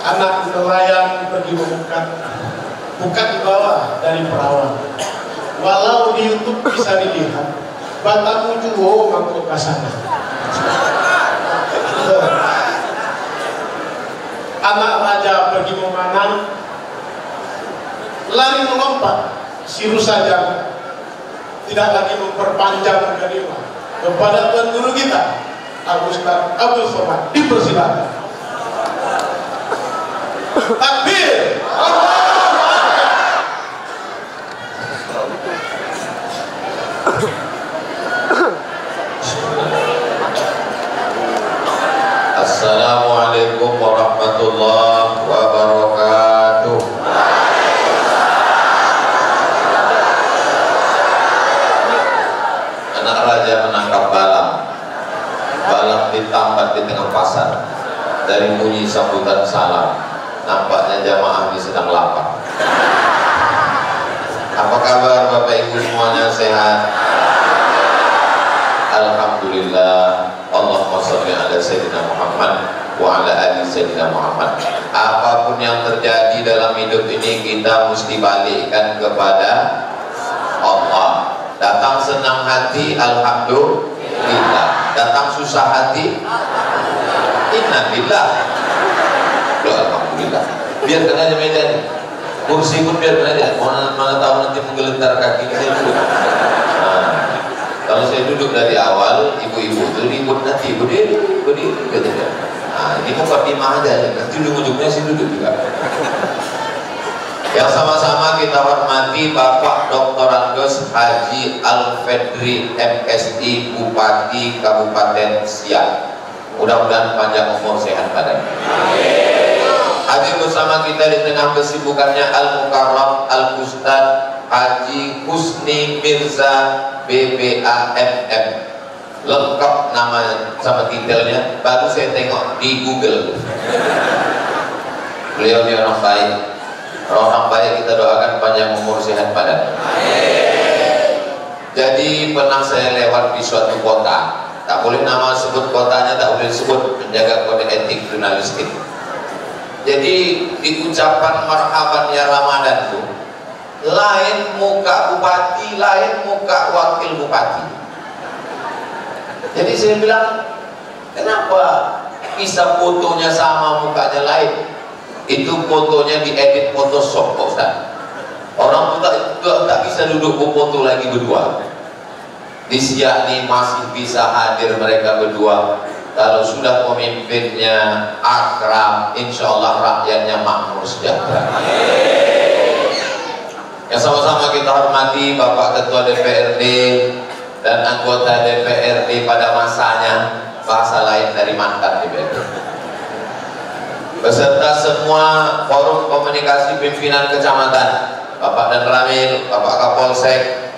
anak nelayan pergi membuka bukan di bawah dari perawan. Walau di YouTube bisa dilihat Batamu juwo mangkuk kasana. Anak raja pergi memanah, lari melompat. Si rusa jangan tidak lagi memperpanjang kalimat kepada Tuan Guru kita Ustaz Abdul Somad. Dipersilakan. Takbir. Assalamualaikum warahmatullahi wabarakatuh. Anak raja menangkap balang. Balang ditambat di tengah pasar. Dari bunyi sambutan salam, nampaknya jamaah ini sedang lapar. Apa kabar Bapak Ibu semuanya, sehat? Alhamdulillah. Allahumma sholli ala Sayyidina Muhammad wa ala ali Sayyidina Muhammad. Apapun yang terjadi dalam hidup ini kita mesti balikkan kepada Allah. Datang senang hati, alhamdulillah. Datang susah hati, innalillah. Loh, alhamdulillah. Biarkan aja meja nih. Kursi pun biarkan aja. Mana tahu nanti menggeletar kaki saya dulu. Kalau saya duduk dari awal, ibu-ibu itu ribut nanti, berdiri, gitu ya. Nah, ini mukadimah aja, nanti ujung-ujungnya sih duduk juga. Yang sama-sama kita hormati Bapak Dr. Andos Haji Al-Fedri MSI Bupati Kabupaten Siak. Mudah-mudahan panjang umur, sehat badan. Hadir bersama kita di tengah kesibukannya Al-Mukarram Al-Ustad Haji Husni Mirza BBAMM. Lengkap nama sama detailnya, baru saya tengok di Google. Beliau dia orang baik. Orang baik kita doakan panjang umur, sehat badan. Jadi pernah saya lewat di suatu kota, tak boleh nama sebut kotanya, tak boleh sebut, menjaga kode etik jurnalistik. Jadi di ucapan marhaban ya Ramadan tuh, lain muka bupati, lain muka wakil bupati. Jadi saya bilang, kenapa bisa fotonya sama mukanya lain? Itu fotonya diedit Photoshop, Pak Ustaz. Orang juga tak bisa duduk foto lagi berdua. Di Siak ini masih bisa hadir mereka berdua. Kalau sudah pemimpinnya akrab, insya Allah rakyatnya makmur sejahtera. Yang sama-sama kita hormati Bapak Ketua DPRD dan anggota DPRD pada masanya, bahasa lain dari mantan DPRD, beserta semua forum komunikasi pimpinan kecamatan, Bapak dan Ramil, Bapak Kapolsek.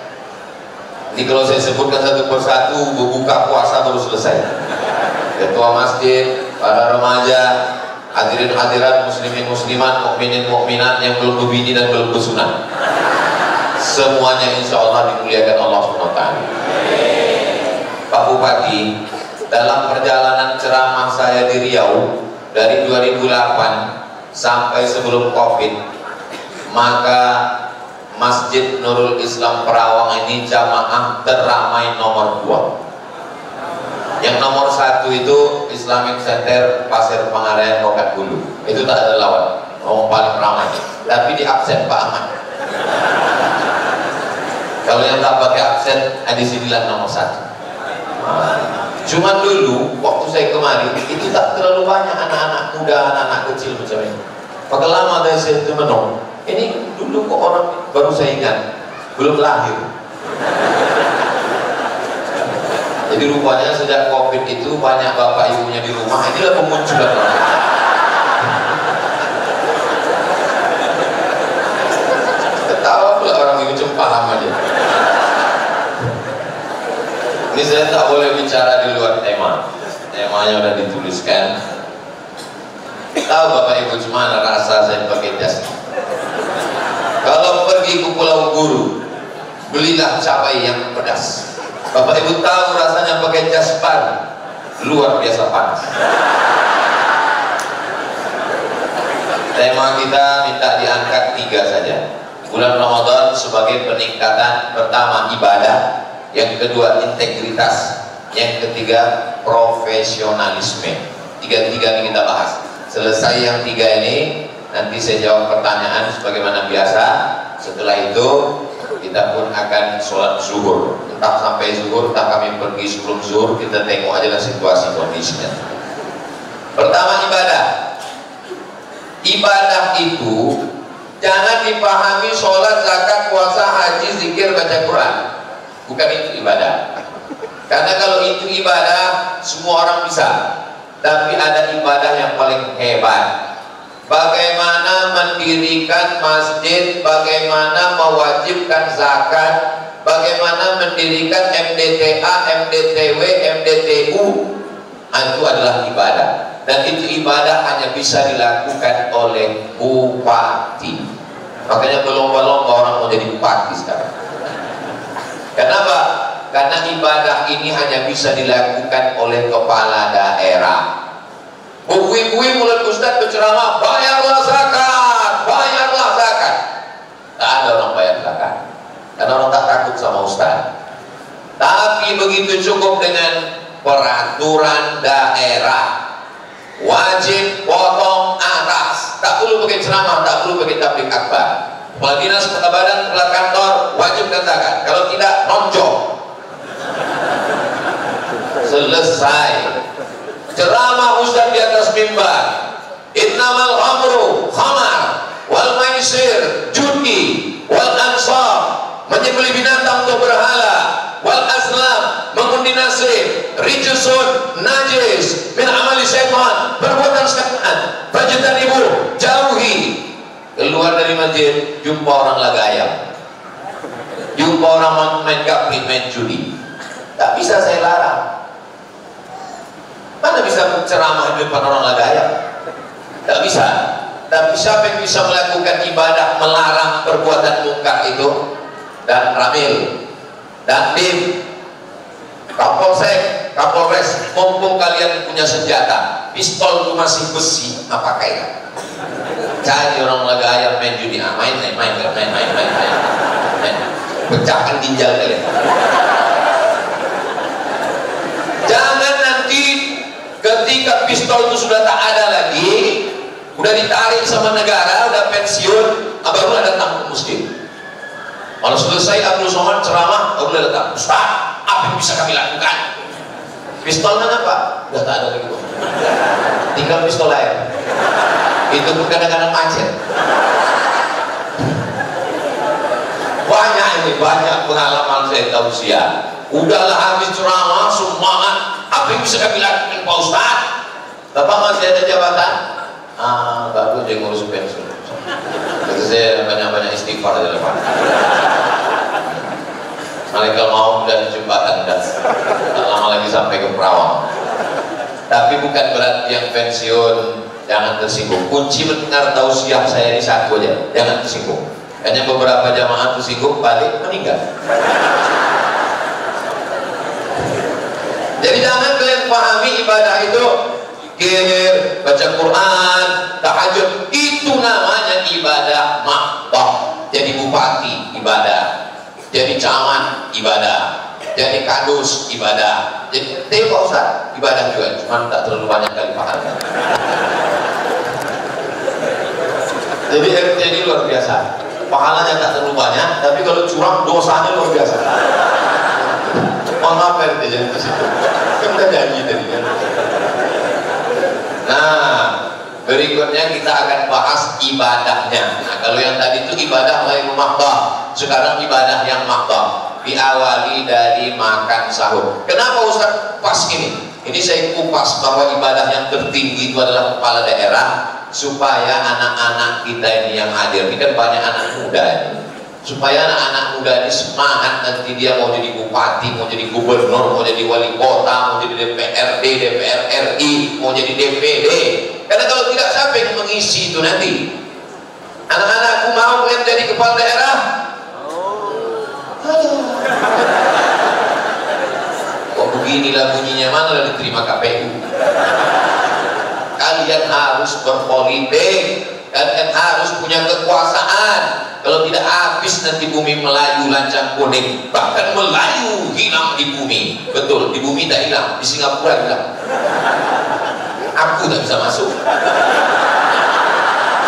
Ini kalau saya sebutkan satu persatu, buka puasa baru selesai. Ketua masjid, para remaja, hadirin hadirat, muslimin muslimat, mukminin mukminat yang belum berbini dan belum bersunat, semuanya insya Allah dimuliakan Allah SWT. Pak Bupati, dalam perjalanan ceramah saya di Riau dari 2008 sampai sebelum Covid, maka Masjid Nurul Islam Perawang ini jamaah teramai nomor 2. Yang nomor 1 itu Islamic Center Pasir Pangarayan Rokat Bulu. Itu tak ada lawan, orang paling ramai. Tapi di absen Pak Ahmad. Kalau yang tak pakai absen, di sinilah nomor 1. Cuma dulu waktu saya kemarin itu tak terlalu banyak anak-anak muda, anak-anak kecil macam ini. Maka lama dari saya itu menong. Ini dulu kok orang baru saya ingat belum lahir. Jadi rupanya sejak Covid itu banyak bapak ibunya di rumah. Inilah pemunculan orang. Ketawa pula orang itu, cuma paham aja. Ini saya tak boleh bicara di luar tema. Temanya udah dituliskan. Tahu bapak ibu cuma rasa saya pakai jas. Kalau pergi ke Pulau Guru, belilah cabai yang pedas. Bapak ibu tahu rasanya pakai jas baru, luar biasa panas. Tema kita minta diangkat 3 saja. Bulan Ramadan sebagai peningkatan, pertama ibadah, yang kedua integritas, yang ketiga profesionalisme. Tiga-tiga ini kita bahas. Selesai yang 3 ini, nanti saya jawab pertanyaan sebagaimana biasa. Setelah itu kita pun akan sholat zuhur. Entah sampai zuhur, entah kami pergi sebelum zuhur, kita tengok aja lah situasi kondisinya. Pertama ibadah. Ibadah itu jangan dipahami sholat, zakat, puasa, haji, zikir, baca Quran. Bukan itu ibadah. Karena kalau itu ibadah, semua orang bisa. Tapi ada ibadah yang paling hebat. Bagaimana mendirikan masjid, bagaimana mewajibkan zakat, bagaimana mendirikan MDTA, MDTW, MDTU, itu adalah ibadah. Dan itu ibadah hanya bisa dilakukan oleh bupati. Makanya berlomba-lomba orang mau jadi bupati sekarang. Kenapa? Karena ibadah ini hanya bisa dilakukan oleh kepala daerah. Bui-bui mulut ustaz berceramah, bayarlah zakat, bayarlah zakat. Tak ada orang bayar zakat, karena orang tak takut sama ustaz. Tapi begitu cukup dengan peraturan daerah, wajib potong atas, tak perlu pakai ceramah, tak perlu pakai tablik akbar. Kepala dinas, kepala badan, kepala kantor wajib dan zakat. Kalau tidak, nonjok. Selesai. Ceramah ustaz di atas mimbar, innamal khamru khamar wal maisir judi wal ansab, menyembelih binatang untuk berhala, wal azlam mengundi nasib, rijsun najis min amali syaitan, perbuatan setan, fajitan ibu jauhi. Keluar dari masjid jumpa orang laga ayam, jumpa orang main gapri, main judi. Tak bisa saya larang. Mana bisa ceramah di depan orang laga ayam? Tak bisa. Tapi siapa yang bisa melakukan ibadah melarang perbuatan mungkar itu? Dan Ramil, dan Dim, Kapolsek, Kapolres, mumpung kalian punya senjata, pistol itu masih besi, apa kaitan? Cari orang laga ayam main judi, main, pecahkan ginjal kalian. Jangan nanti ketika pistol itu sudah tak ada lagi, udah ditarik sama negara, udah pensiun, barulah datang ke masjid. Kalau selesai Abdul Somad ceramah, barulah datang, Ustaz, apa yang bisa kami lakukan? Pistol mana Pak? Udah tak ada lagi, tinggal pistol air. Itu pun kadang-kadang macet. Banyak ini, banyak pengalaman saya tausiah. Udahlah habis ceramah, semangat, apa yang bisa kami lakukan Pak Ustaz? Bapak masih ada jabatan? Baru dia ngurus pensiun. Jadi saya banyak-banyak istighfar di depan. Malaikat mau dan jembatan dan tak lama lagi sampai ke Perawang. Tapi bukan berarti yang pensiun jangan tersinggung. Kunci mendengar tausiah saya ini satu aja, jangan tersinggung. Hanya beberapa jamaah tersinggung balik meninggal. Jadi jangan kalian pahami ibadah itu zikir, baca Quran, tahajud, itu namanya ibadah makbah. Jadi bupati ibadah, jadi camat ibadah, jadi kadus ibadah, jadi Pak Ustaz ibadah juga, cuma tak terlalu banyak kali pahala. Jadi luar biasa, pahalanya tak terlalu banyak, tapi kalau curang dosanya luar biasa. Maaf ya jadi ke situ. Kan udah janji tadi kan. Nah, berikutnya kita akan bahas ibadahnya. Nah, kalau yang tadi itu ibadah lain makbah, sekarang ibadah yang makbah. Diawali dari makan sahur. Kenapa Ustaz pas ini? Ini saya kupas bahwa ibadah yang tertinggi itu adalah kepala daerah, supaya anak-anak kita ini yang hadir, ini kan banyak anak muda ini. Supaya anak-anak muda ini semangat, nanti dia mau jadi bupati, mau jadi gubernur, mau jadi wali kota, mau jadi DPRD, DPR RI, mau jadi DPD. Karena kalau tidak, siapa yang mengisi itu nanti? Anak-anakku mau kalian jadi kepala daerah? Kok beginilah bunyinya, mana diterima KPU? Kalian harus berpolitik, kalian harus punya kekuasaan. Kalau tidak habis nanti bumi Melayu lancang kuning, bahkan Melayu hilang di bumi. Betul, di bumi tak hilang, di Singapura hilang. Aku tak bisa masuk.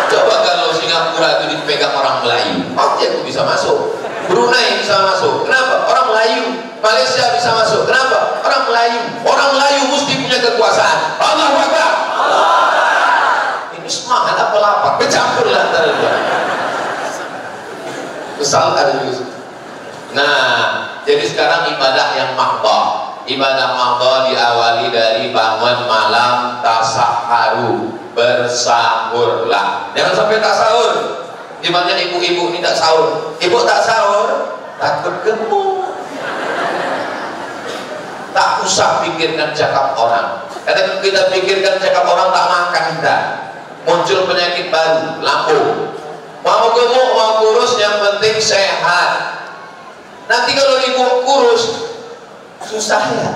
Coba kalau Singapura itu dipegang orang Melayu, pasti aku bisa masuk. Brunei bisa masuk, kenapa? Orang Melayu. Malaysia bisa masuk, kenapa? Orang Melayu. Orang Melayu mesti punya kekuasaan. Allahu Akbar. Ini semangat apa lapar? Bercampurlah antara dua. Kesal ada juga. Nah, jadi sekarang ibadah yang mahdoh. Ibadah mahdoh diawali dari bangun malam, tasaharu, bersahurlah. Jangan sampai tak sahur. Di mana ibu-ibu ini tak sahur. Ibu tak sahur, takut gemuk. Tak usah pikirkan cakap orang. Karena kita pikirkan cakap orang, tak makan kita. Muncul penyakit baru, lambung. Mau gemuk, mau kurus, yang penting sehat. Nanti kalau ibu kurus, susah ya.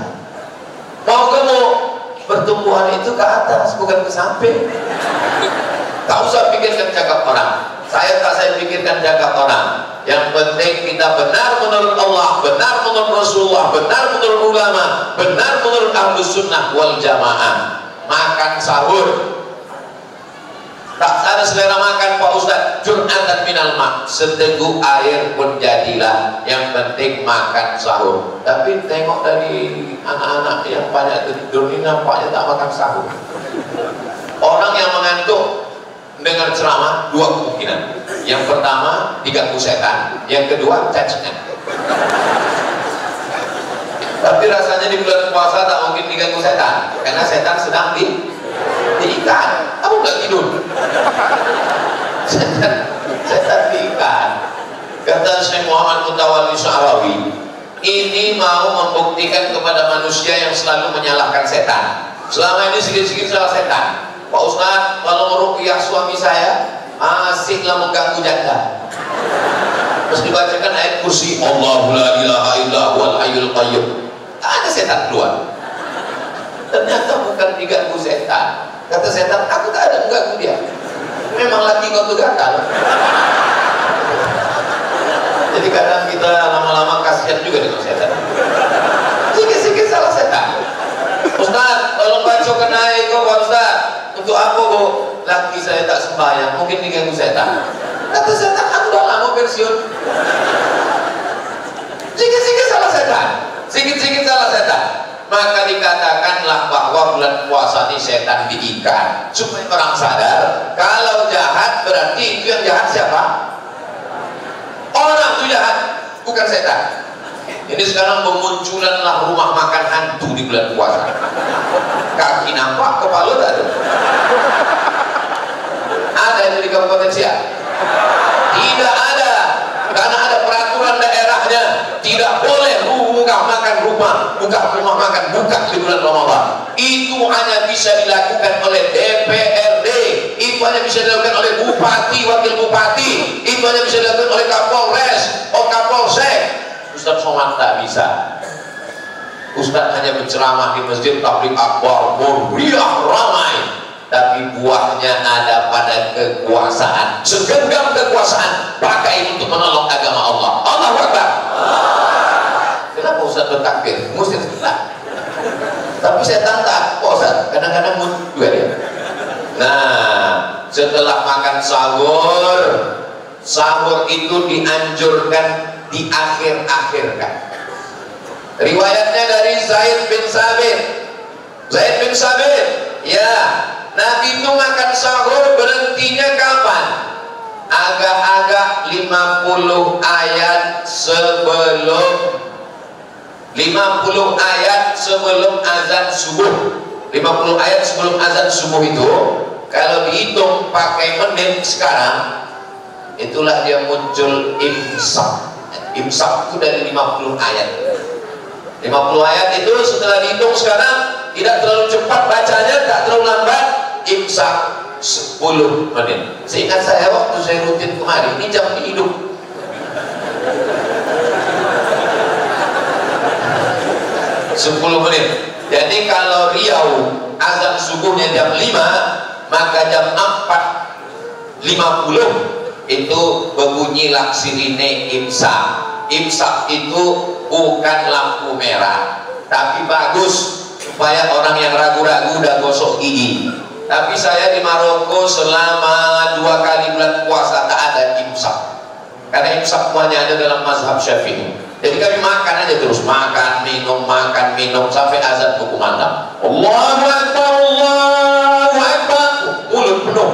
Mau gemuk, pertumbuhan itu ke atas, bukan ke samping. Tak usah pikirkan cakap orang. Saya pikirkan cakap orang. Yang penting kita benar menurut Allah, benar menurut Rasulullah, benar menurut ulama, benar menurut Ahlus Sunnah wal Jamaah. Makan sahur. Tak ada selera makan Pak Ustaz, jur'atan minal ma', seteguk air pun jadilah, yang penting makan sahur. Tapi tengok dari anak-anak yang banyak tidur ini, nampaknya tak makan sahur. Orang yang mengantuk dengar ceramah, dua kemungkinan. Yang pertama, diganggu setan. Yang kedua, cacingan. Tapi rasanya di bulan puasa tak mungkin diganggu setan, karena setan sedang diikat. Kamu nggak tidur. Setan diikat. Kata Syekh Muhammad Mutawalli Sya'rawi, ini mau membuktikan kepada manusia yang selalu menyalahkan setan. Selama ini sedikit-sedikit salah setan. Pak Ustaz, kalau meruqyah suami saya asiklah mengganggu janda. Terus dibacakan ayat kursi, Allahu la ilaha illa huwal hayyul qayyum. Ada setan keluar. Ternyata bukan diganggu setan. Kata setan, aku tak ada mengganggu dia. Memang laki kau tuh gatal. Jadi kadang kita lama-lama kasihan juga dengan setan. Sikit-sikit salah setan. Ustaz, tolong baca kenai kok Pak Ustaz. Untuk apa bu? Laki saya tak sembahyang, mungkin diganggu setan. Kata setan, aku dah lama pensiun. Sikit-sikit salah setan. Sikit-sikit salah setan. Maka dikatakanlah bahwa bulan puasa ini setan diikat, supaya orang sadar kalau jahat berarti itu yang jahat siapa? Orang itu jahat, bukan setan. Ini sekarang bermunculanlah rumah makan hantu di bulan puasa. Kaki nampak, kepala tak ada. Ada itu di Kabupaten Siak? Tidak ada, karena ada peraturan daerahnya. Tidak boleh buka makan rumah makan buka di bulan Ramadan. Itu hanya bisa dilakukan oleh DPRD, itu hanya bisa dilakukan oleh bupati, wakil bupati, itu hanya bisa dilakukan oleh Kapolres, Kapolsek. Ustaz Somad tak bisa. Ustaz hanya berceramah di masjid tabligh akbar, meriah ramai, tapi buahnya ada pada kekuasaan. Segenggam kekuasaan pakai untuk menolong agama Allah. Allahu Akbar. Kenapa Ustaz bertakbir? Mesti sebentar. Tapi setan tak, Ustaz kadang-kadang muncul juga dia. Nah, setelah makan sahur, sahur itu dianjurkan di akhir-akhirkan. Riwayatnya dari Zaid bin Sabit. Zaid bin Sabit, ya, Nabi itu makan sahur berhentinya kapan? Agak-agak 50 ayat sebelum 50 ayat sebelum azan subuh. 50 ayat sebelum azan subuh itu kalau dihitung pakai menit sekarang, itulah dia muncul imsak. Imsak itu dari 50 ayat. 50 ayat itu setelah dihitung sekarang tidak terlalu cepat bacanya, tak terlalu lambat. Imsak 10 menit. Seingat saya waktu saya rutin kemarin, ini jam hidup. Sepuluh menit. Jadi kalau Riau azan subuhnya jam 5, maka jam 4.50 itu berbunyilah sirine imsak. Imsak itu bukan lampu merah, tapi bagus supaya orang yang ragu-ragu udah gosok gigi. Tapi saya di Maroko selama 2 kali bulan puasa tak ada imsak, karena imsak semuanya ada dalam mazhab Syafi'i. Jadi kami makan aja terus, makan minum sampai azan berkumandang. Allahu Akbar, Allahu Akbar, mulut penuh.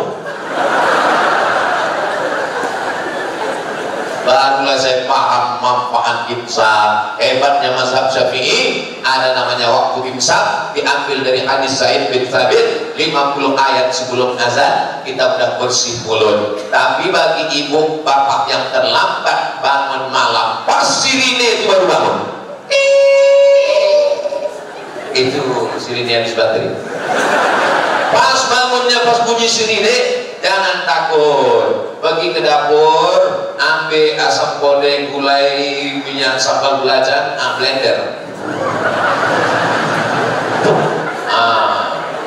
Barulah saya paham manfaat imsak. Hebatnya mazhab Syafi'i, ada namanya waktu imsak, diambil dari hadis Sa'id bin Thabit, 50 ayat sebelum azan kita udah bersih mulut. Tapi bagi ibu bapak yang terlambat bangun malam, pas sirine itu baru bangun, itu sirine habis baterai. Pas bangunnya, pas bunyi sirine, jangan takut, pergi ke dapur, ambil asam podeng, gulai, minyak sambal belacan, blender.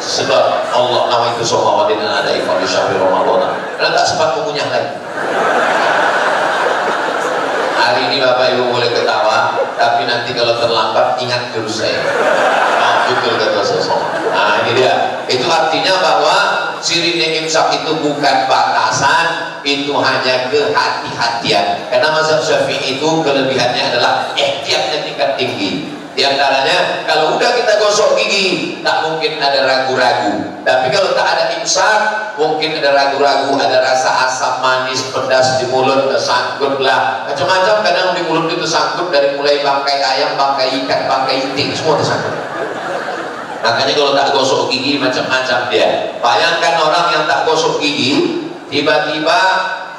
Sebab Allah nama itu sohawadin ada ifadhi syahri Ramadan, karena tak sempat mengunyah lagi. Hari ini Bapak Ibu boleh ketawa, tapi nanti kalau terlambat ingat terus saya. Betul kata seseorang. Nah ini dia. Itu artinya bahwa sirine imsak itu bukan batasan, itu hanya kehati-hatian. Karena mazhab Syafi'i itu kelebihannya adalah ihtiyatnya tingkat tinggi. Di antaranya kalau udah kita gosok gigi tak mungkin ada ragu-ragu. Tapi kalau tak ada imsak mungkin ada ragu-ragu, ada rasa asam manis pedas di mulut, tersangkut lah macam-macam. Kadang di mulut itu sangkut dari mulai bangkai ayam, bangkai ikan, bangkai itik, semua tersangkut. Makanya kalau tak gosok gigi macam-macam dia. Bayangkan orang yang tak gosok gigi, tiba-tiba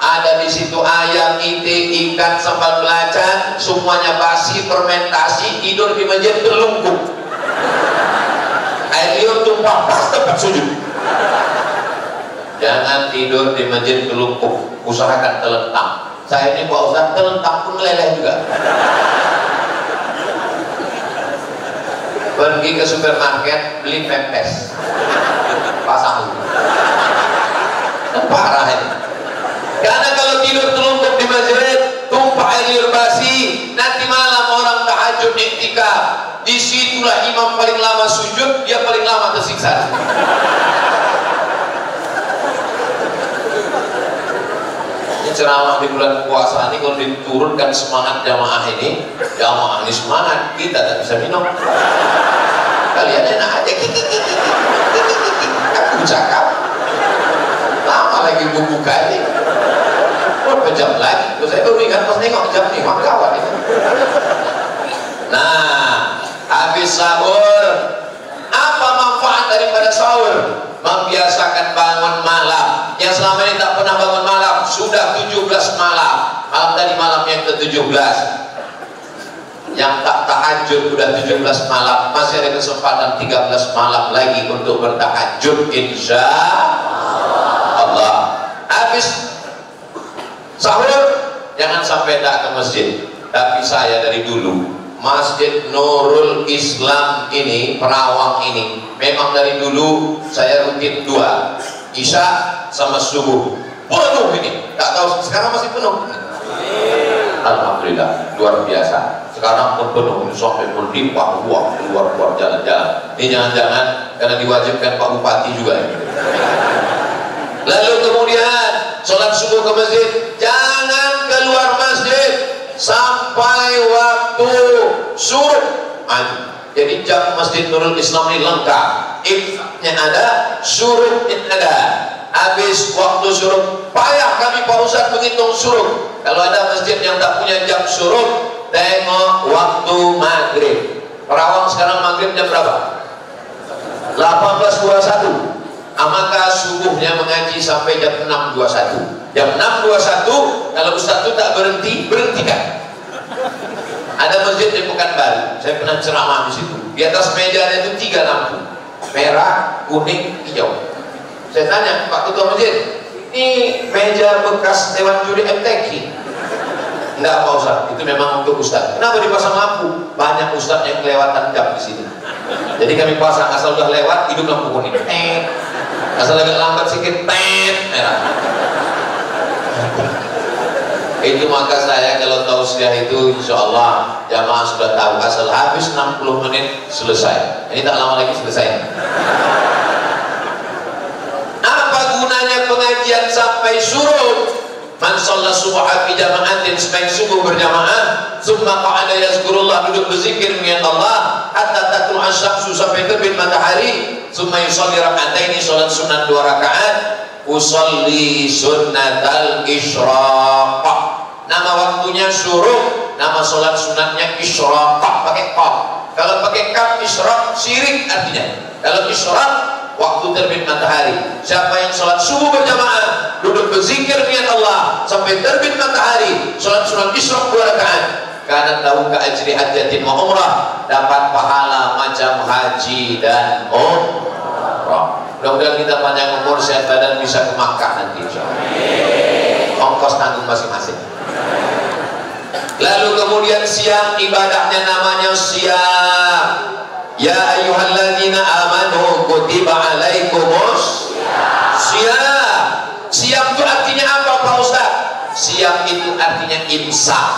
ada di situ ayam, itik, ikan, sambal belacan, semuanya basi, fermentasi, tidur di masjid terlungkup. Air liur tumpah pas tempat sujud. Jangan tidur di masjid terlungkup, usahakan telentang. Saya ini Pak Ustaz telentang pun meleleh juga. Pergi ke supermarket beli pempes, pasang. Parah ini. Karena kalau tidur terlungkup di masjid, tumpah air liur basi, nanti malam orang tahajud iktikaf, disitulah imam paling lama sujud, dia paling lama tersiksa. Ini ceramah di bulan puasa ini kalau diturunkan semangat jamaah ini, jamaah ini semangat, kita tak bisa minum. Kalian enak aja, aku cakap, lama lagi buka ini. Berapa jam lagi? Terus saya baru ingat pas nengok jam nih, kawan itu. Nah, habis sahur, apa manfaat daripada sahur? Membiasakan bangun malam. Yang selama ini tak pernah bangun malam, sudah 17 malam. Malam tadi malam yang ke-17. Yang tak tahajud sudah 17 malam, masih ada kesempatan 13 malam lagi untuk bertahajud insya Allah. Habis sahur jangan sampai tak ke masjid. Tapi saya dari dulu Masjid Nurul Islam ini, Perawang ini, memang dari dulu saya rutin 2, Isya sama subuh penuh ini. Tak tahu sekarang masih penuh. Alhamdulillah luar biasa. Sekarang pun penuh sampai berlimpah ruah, keluar jalan-jalan. Ini jangan-jangan karena diwajibkan Pak Bupati juga ini. Lalu kemudian sholat subuh ke masjid, jangan keluar masjid sampai waktu suruh. Jadi jam Masjid Nurul Islam ini lengkap, imsaknya ada, suruhnya ada. Habis waktu suruh, payah kami Pak Ustaz menghitung suruh. Kalau ada masjid yang tak punya jam suruh, tengok waktu maghrib. Perawang sekarang maghrib jam berapa? 18.21. Maka subuhnya mengaji sampai jam 6.21. Jam 6.21 kalau Ustaz itu tak berhentikan. Ada masjid di Pekanbaru, saya pernah ceramah di situ. Di atas mejanya itu 3 lampu, merah, kuning, hijau. Saya tanya Pak Ketua Masjid, ini meja bekas Dewan Juri MTQ? Enggak Pak Ustaz, itu memang untuk Ustaz. Kenapa dipasang lampu? Banyak Ustaz yang kelewatan jam di sini. Jadi kami pasang, asal udah lewat hidup lampu kuning. Asal agak lambat sedikit, merah. Itu maka saya kalau tausiah itu insya Allah jamaah sudah tahu, asal habis 60 menit selesai. Ini tak lama lagi selesai. Apa gunanya pengajian sampai suruh? Man shalla subha fi jama'atin, sembahyang subuh berjamaah, summa qa'ada yazkurullah, duduk berzikir mengingat Allah, hatta tatlu asyamsu, sampai terbit matahari, summa yusalli rak'ataini, salat sunat 2 rakaat, usolli sunnatal isyraq. Nama waktunya syuruk, nama salat sunatnya isyraq, pakai qaf. Kalau pakai kaf isyraq syirik artinya. Kalau isyraq waktu terbit matahari. Siapa yang salat subuh berjamaah, duduk berzikir niat Allah sampai terbit matahari, salat sunat isyraq 2 rakaat, karena tahu ke ajri hajjatin wa umrah, dapat pahala macam haji dan umrah. Mudah-mudahan kita panjang umur, sehat badan, bisa ke Makkah nanti insyaallah. Ongkos tanggung masing-masing. Lalu kemudian siang, ibadahnya namanya siang. Ya ayyuhalladzina amanu kutiba alaikumus siyam. Siam itu artinya apa Pak Ustaz? Siam itu artinya imsak.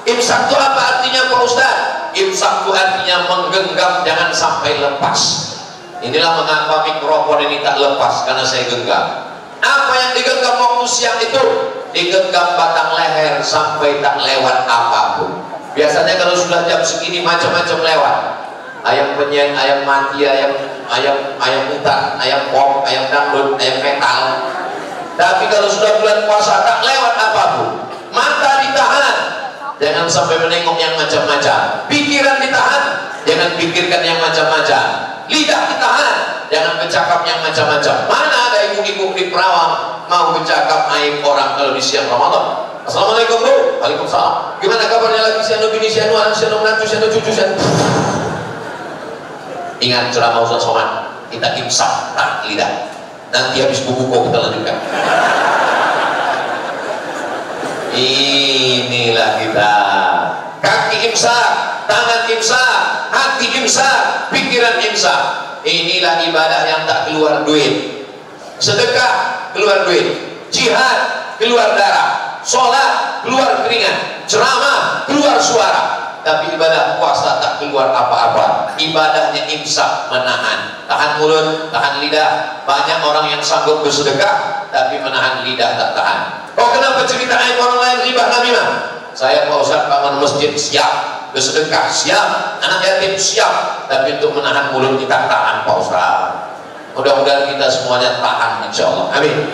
Imsak itu apa artinya Pak Ustaz? Imsak itu artinya menggenggam, jangan sampai lepas. Inilah mengapa mikrofon ini tak lepas, karena saya genggam. Apa yang digenggam waktu siang itu? Digenggam batang leher sampai tak lewat apapun. Biasanya kalau sudah jam segini macam-macam lewat. Ayam penyet, ayam mati, ayam hutan, ayam pop, ayam dangdut, ayam metal. Tapi kalau sudah bulan puasa tak lewat apapun. Mata ditahan, jangan sampai menengok yang macam-macam. Pikiran ditahan, jangan pikirkan yang macam-macam. Lidah ditahan, jangan bercakap yang macam-macam. Mana ada ibu-ibu di Perawang mau bercakap aib orang kalau di siang Ramadan? Assalamualaikum Bu. Waalaikumsalam. Gimana kabarnya lagi siano bini, siano anak, siano menantu, siano cucu, siano. Ingat ceramah Ustaz Somad, kita imsak, tak lidah. Nanti habis buku kok kita lanjutkan. Inilah kita. Kaki imsak, tangan imsak, hati imsak, pikiran imsak. Inilah ibadah yang tak keluar duit. Sedekah keluar duit, jihad keluar darah, sholat keluar keringat, ceramah keluar suara. Tapi ibadah puasa tak keluar apa-apa. Ibadahnya imsak, menahan, tahan mulut, tahan lidah. Banyak orang yang sanggup bersedekah tapi menahan lidah tak tahan. Oh, kenapa cerita aib orang lain riba namimah? Saya Pak Ustaz bangun masjid siap, bersedekah siap, anak yatim siap, tapi untuk menahan mulut kita tahan Pak Ustaz. Mudah-mudahan kita semuanya tahan insyaallah. Amin.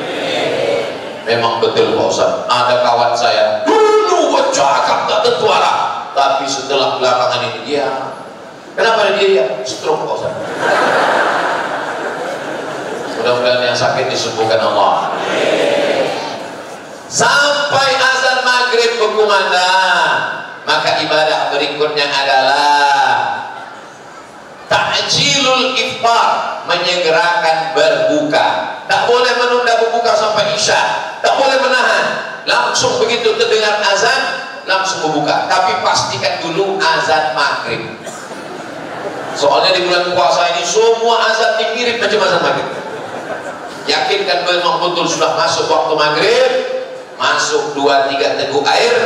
Memang betul Pak Ustaz. Ada kawan saya dulu cakap tak tentu arah, tapi setelah belakangan ini dia, kenapa dia stroke Pak Ustaz? Mudah-mudahan yang sakit disembuhkan Allah. Sampai azan maghrib berkumandang, maka ibadah berikutnya adalah ta'jilul iftar, menyegerakan berbuka. Tak boleh menunda berbuka sampai isya, tak boleh menahan. Langsung begitu terdengar azan langsung berbuka, tapi pastikan dulu azan maghrib. Soalnya di bulan puasa ini semua azan mirip macam azan maghrib. Yakinkan memang betul sudah masuk waktu maghrib, masuk 2-3 teguk air,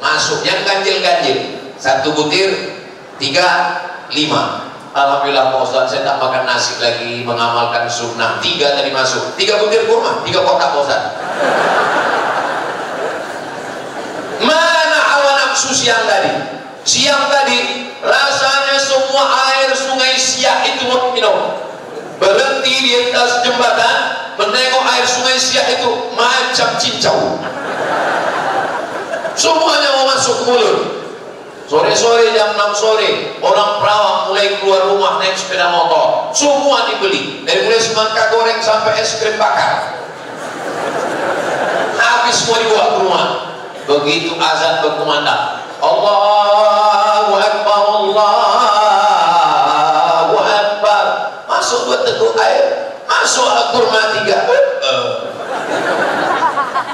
masuk yang ganjil-ganjil, 1 butir 3, 5. Alhamdulillah Pak Ustaz, saya tak makan nasi lagi, mengamalkan sunnah. 3 tadi masuk, 3 butir kurma, 3 kotak Pak Ustaz. Mana hawa nafsu siang tadi? Siang tadi rasanya semua air sungai Siak itu mau minum. Berhenti di atas jembatan, menengok air sungai Siak itu macam cincau. Semuanya mau masuk ke mulut. Sore-sore jam 6 sore orang Perawang mulai keluar rumah naik sepeda motor, semua dibeli, dari mulai semangka goreng sampai es krim bakar, habis semua dibawa ke rumah. Begitu azan berkumandang, Allahu Akbar, Allahu Akbar, masuk 2 teguk air, masuk kurma 3.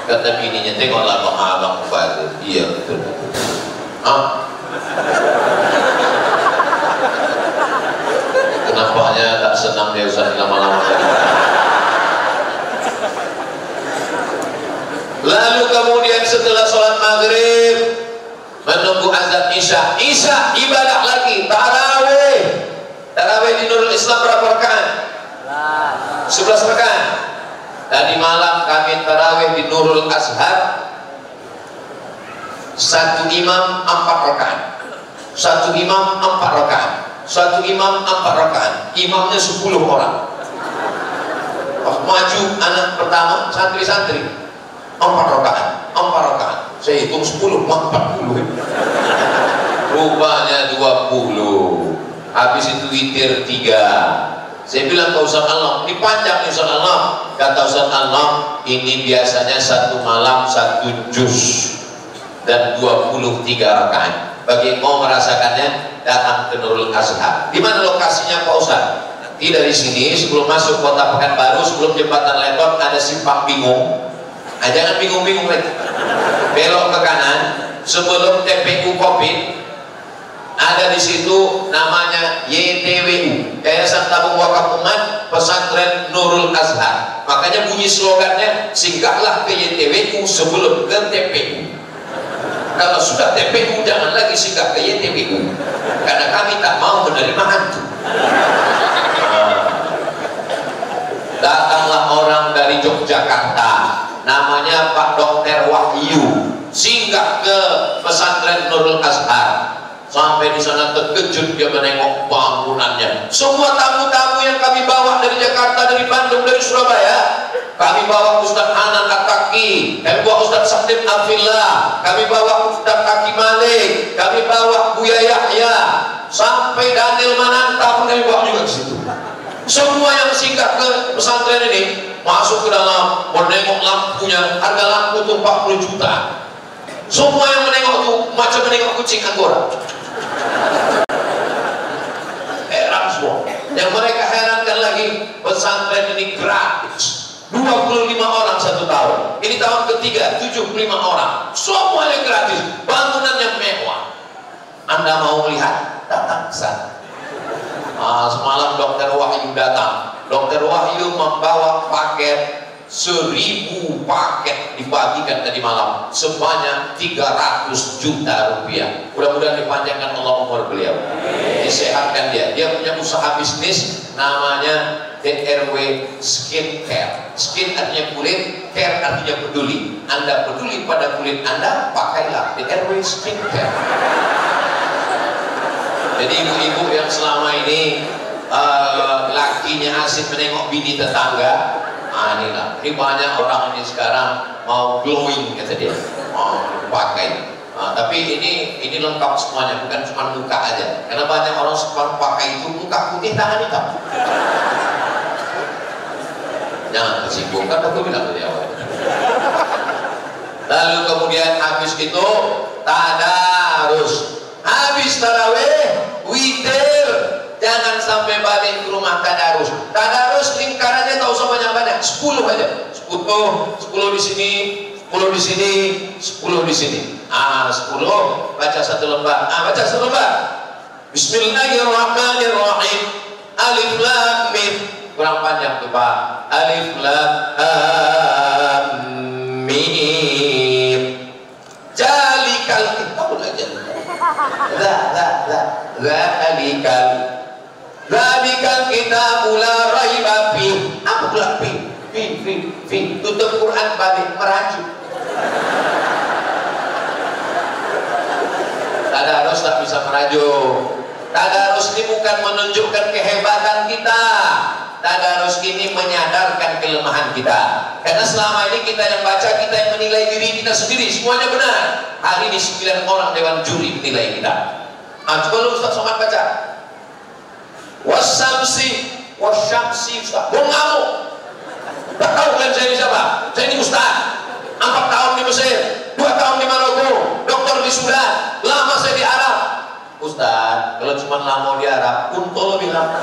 Kata bininya, tengoklah abang Fadil. Iya betul. Kenapanya tak senang dia usah lama-lama tadi. Lalu kemudian setelah sholat maghrib menunggu azan isya. Isya ibadah lagi, tarawih. Tarawih di Nurul Islam berapa rakaat? 11 rakaat. Tadi malam kami tarawih di Nurul Azhar, satu imam 4 rakaat, satu imam 4 rakaat, satu imam 4 rakaat, imamnya 10 orang. Pas maju anak pertama santri-santri 4 rakaat, 4 rakaat. Saya hitung 10, 40. Rupanya 20. Habis itu witir 3. Saya bilang ke Ustaz Allah, ini panjang Ustaz Allah. Kata Ustaz Allah, ini biasanya satu malam 1 juz dan 23 rakaat. Bagi yang mau merasakannya, datang ke Nurul Azhar. Di mana lokasinya Pak Ustaz? Nanti dari sini sebelum masuk kota Pekanbaru, sebelum jembatan Lentok ada simpang bingung. Nah, jangan bingung-bingung lagi. Belok ke kanan sebelum TPU Covid. Ada di situ namanya YTWU, Yayasan Tabung Wakaf Umat Pesantren Nurul Azhar. Makanya bunyi slogannya, singgahlah ke YTWU sebelum ke TPU. Kalau sudah TPU jangan lagi singgah ke YTWU, karena kami tak mau menerima hantu. Datanglah orang dari Yogyakarta, namanya Pak Dr. Wahyu, singgah ke pesantren Nurul Azhar. Sampai di sana terkejut dia menengok bangunannya. Semua tamu-tamu yang kami bawa dari Jakarta, dari Bandung, dari Surabaya, kami bawa Ustaz Hanan At-Taki, kami bawa Ustaz Salim Afillah, kami bawa Ustaz Taki Malik, kami bawa Buya Yahya, sampai Daniel Mananta pun kami bawa juga ke situ. Semua yang singgah ke pesantren ini masuk ke dalam, menengok lampunya, harga lampu itu 40 juta. Semua yang menengok itu macam menengok kucing Anggora. Heran semua. Yang mereka herankan lagi, pesantren ini gratis. 25 orang 1 tahun. Ini tahun ketiga, 75 orang. Semuanya gratis. Bangunannya mewah. Anda mau melihat? Datang ke sana. Semalam Dr. Wahyu datang. Dr. Wahyu membawa paket 1000 paket dibagikan tadi malam sebanyak 300 juta rupiah. Mudah-mudahan dipanjangkan Allah umur beliau, disehatkan dia. Dia punya usaha bisnis namanya DRW Skin Care. Skin artinya kulit, care artinya peduli. Anda peduli pada kulit Anda, pakailah DRW Skin Care. Jadi ibu-ibu yang selama ini lakinya asik menengok bini tetangga, inilah, ini banyak orang ini sekarang mau glowing kata dia, mau pakai. Tapi ini lengkap semuanya, bukan cuma muka aja. Karena banyak orang sekarang pakai itu muka putih, tangan hitam. Jangan tersinggung, kan aku bilang dari awal. Lalu kemudian habis itu tadarus, habis tarawih, witir. Jangan sampai balik ke rumah tadarus. Tadarus lingkarannya tak usah banyak-banyak, 10 aja. 10 di sini, 10 di sini, 10 di sini. 10 baca 1 lembar. Baca 1 lembar. Bismillahirrahmanirrahim. Alif lam mim. Kurang panjang tuh Pak. Alif lam mim. Jalikal kitab aja. Zalikal. Zalikal kitab la raiba fi. Apa pula fi? Fi. Tutup Quran balik merajuk. Tadarus tak bisa merajuk. Tadarus ini bukan menunjukkan kehebatan kita. Tadarus ini menyadarkan kelemahan kita. Karena selama ini kita yang baca, kita yang menilai diri kita sendiri, semuanya benar. Hari ini 9 orang dewan juri menilai kita. Coba lu Ustaz Somad baca. Wasyamsi Ustaz. Gua ngamuk. Tak tahu kan saya ini siapa? Saya ini Ustaz. 4 tahun di Mesir, 2 tahun di Maroko, dokter di Sudan, lama saya di Arab. Ustaz, kalau cuma lama di Arab, Kuntolo bilang.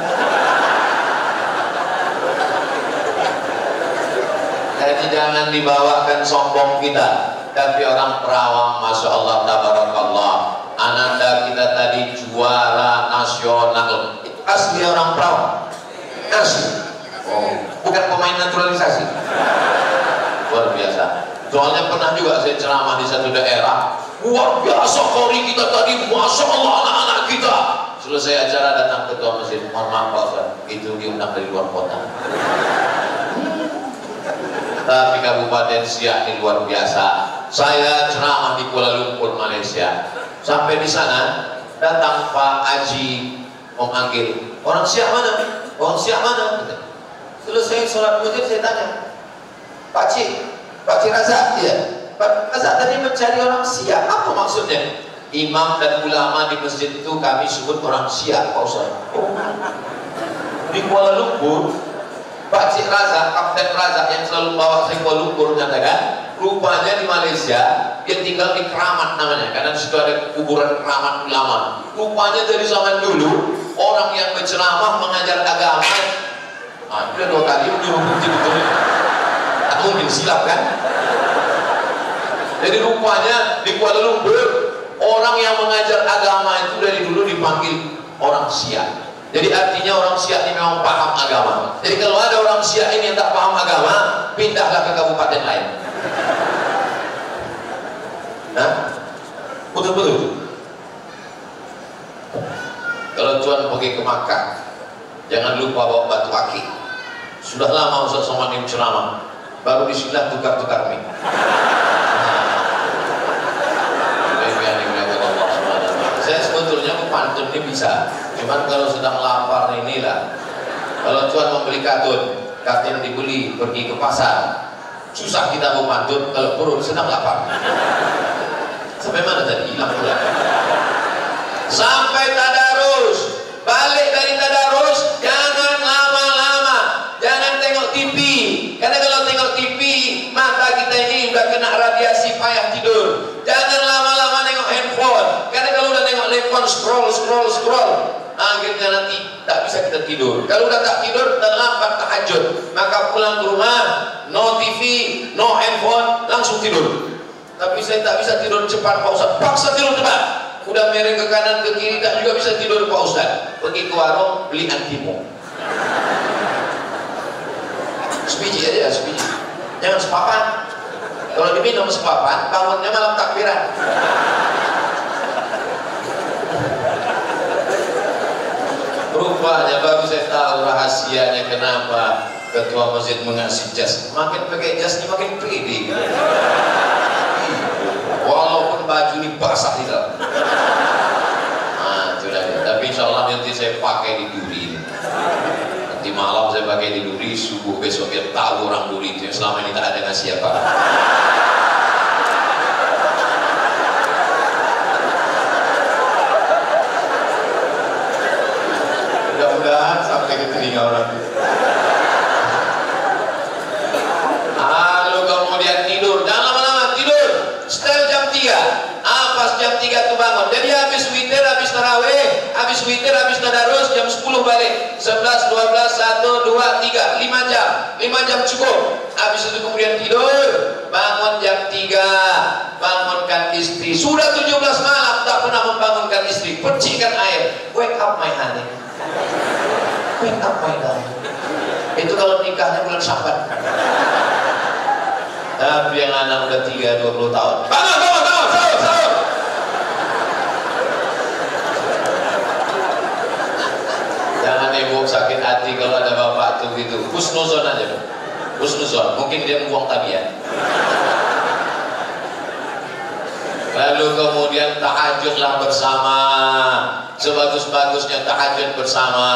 Jadi jangan dibawakan sombong kita. Tapi orang perawang, Masya Allah, tabarakallah. Ananda kita tadi juara nasional. Itu asli orang perawang. Asli. Bukan pemain naturalisasi. Luar biasa. Soalnya pernah juga saya ceramah di satu daerah, luar biasa kori kita tadi, masya Allah anak-anak kita. Selesai acara datang ketua masjid, mohon maaf Pak Ustaz, itu diundang dari luar kota. Tapi Kabupaten Siak ini luar biasa. Saya ceramah di Kuala Lumpur, Malaysia. Sampai di sana datang Pak Haji memanggil, orang Siak mana? Orang Siak mana? Selesai sholat maghrib saya tanya, Pak Cik Razak, ya, Pak Razak tadi mencari orang Siak, apa maksudnya? Imam dan ulama di masjid itu kami sebut orang Siak, Pak Ustaz. Oh. Di Kuala Lumpur, Pak Cik Razak, Kapten Razak yang selalu bawa saya Kuala Lumpur mengatakan, rupanya di Malaysia dia tinggal di Keramat namanya, karena di situ ada kuburan keramat ulama. Rupanya dari zaman dulu orang yang berceramah mengajar agama, dia 2 kali menyuruh betul. Atau mungkin silap kan? Jadi rupanya di Kuala Lumpur orang yang mengajar agama itu dari dulu dipanggil orang Siak. Jadi artinya orang Siak ini memang paham agama. Jadi kalau ada orang Siak ini yang tak paham agama, pindahlah ke kabupaten lain. Nah, betul-betul. Kalau Tuhan pergi ke Makkah, jangan lupa bawa batu akik. Sudah lama Ustaz Somad ceramah, baru disinilah tukar-tukar mie. Saya sebetulnya pantun ini bisa, cuman kalau sedang lapar inilah. Kalau Tuhan membeli kartun dibeli pergi ke pasar, susah kita mau pantun kalau perut sedang lapar. Sampai mana tadi? Hilang pula. Sampai tadarus, balik dari tadarus, jangan lama-lama, jangan tengok TV, karena kalau tengok TV mata kita ini udah kena radiasi payah tidur. Jangan lama-lama nengok handphone, karena kalau udah nengok handphone scroll, akhirnya nanti tak bisa kita tidur. Kalau udah tak tidur dan lambat tahajud, maka pulang ke rumah no TV, no handphone, langsung tidur. Tapi saya tak bisa tidur cepat Pak Ustaz, paksa tidur cepat. Udah miring ke kanan ke kiri tak juga bisa tidur Pak Ustaz. Pergi ke warung beli antimo. Sebiji aja, sebiji. Jangan sepapan. Kalau diminum sepapan, bangunnya malam takbiran. Rupanya baru saya tahu rahasianya kenapa ketua masjid mengasih jas. Makin pakai jas ini makin pede. Walaupun baju ini basah di dalam. Nah, itu dah. Tapi insya Allah nanti saya pakai di duri. Nanti malam saya pakai di duri, subuh besok biar tahu orang duri itu yang selama ini tak ada ngasih apa. Mudah-mudahan sampai ke telinga orang. Lalu kemudian tidur, jangan lama-lama tidur. Setel jam 3. Pas jam 3 tuh bangun. Jadi habis witir, habis tarawih, habis witir, habis tadarus, jam 10 balik. 11, 12, 1, 2, 3, 5 jam. 5 jam cukup. Habis itu kemudian tidur, bangun jam 3, bangunkan istri. Sudah 17 malam tak pernah membangunkan istri. Percikan air. Wake up my honey. Wake up my darling. Itu kalau nikahnya bulan Syawal. Tapi yang anak udah 20 tahun. Bangun, sahur. Jangan ibu sakit hati kalau ada bapak tuh gitu. Husnuzon aja, husnuzon. Mungkin dia membuang tabiat. Lalu kemudian tahajudlah bersama. Sebagus-bagusnya tahajud bersama.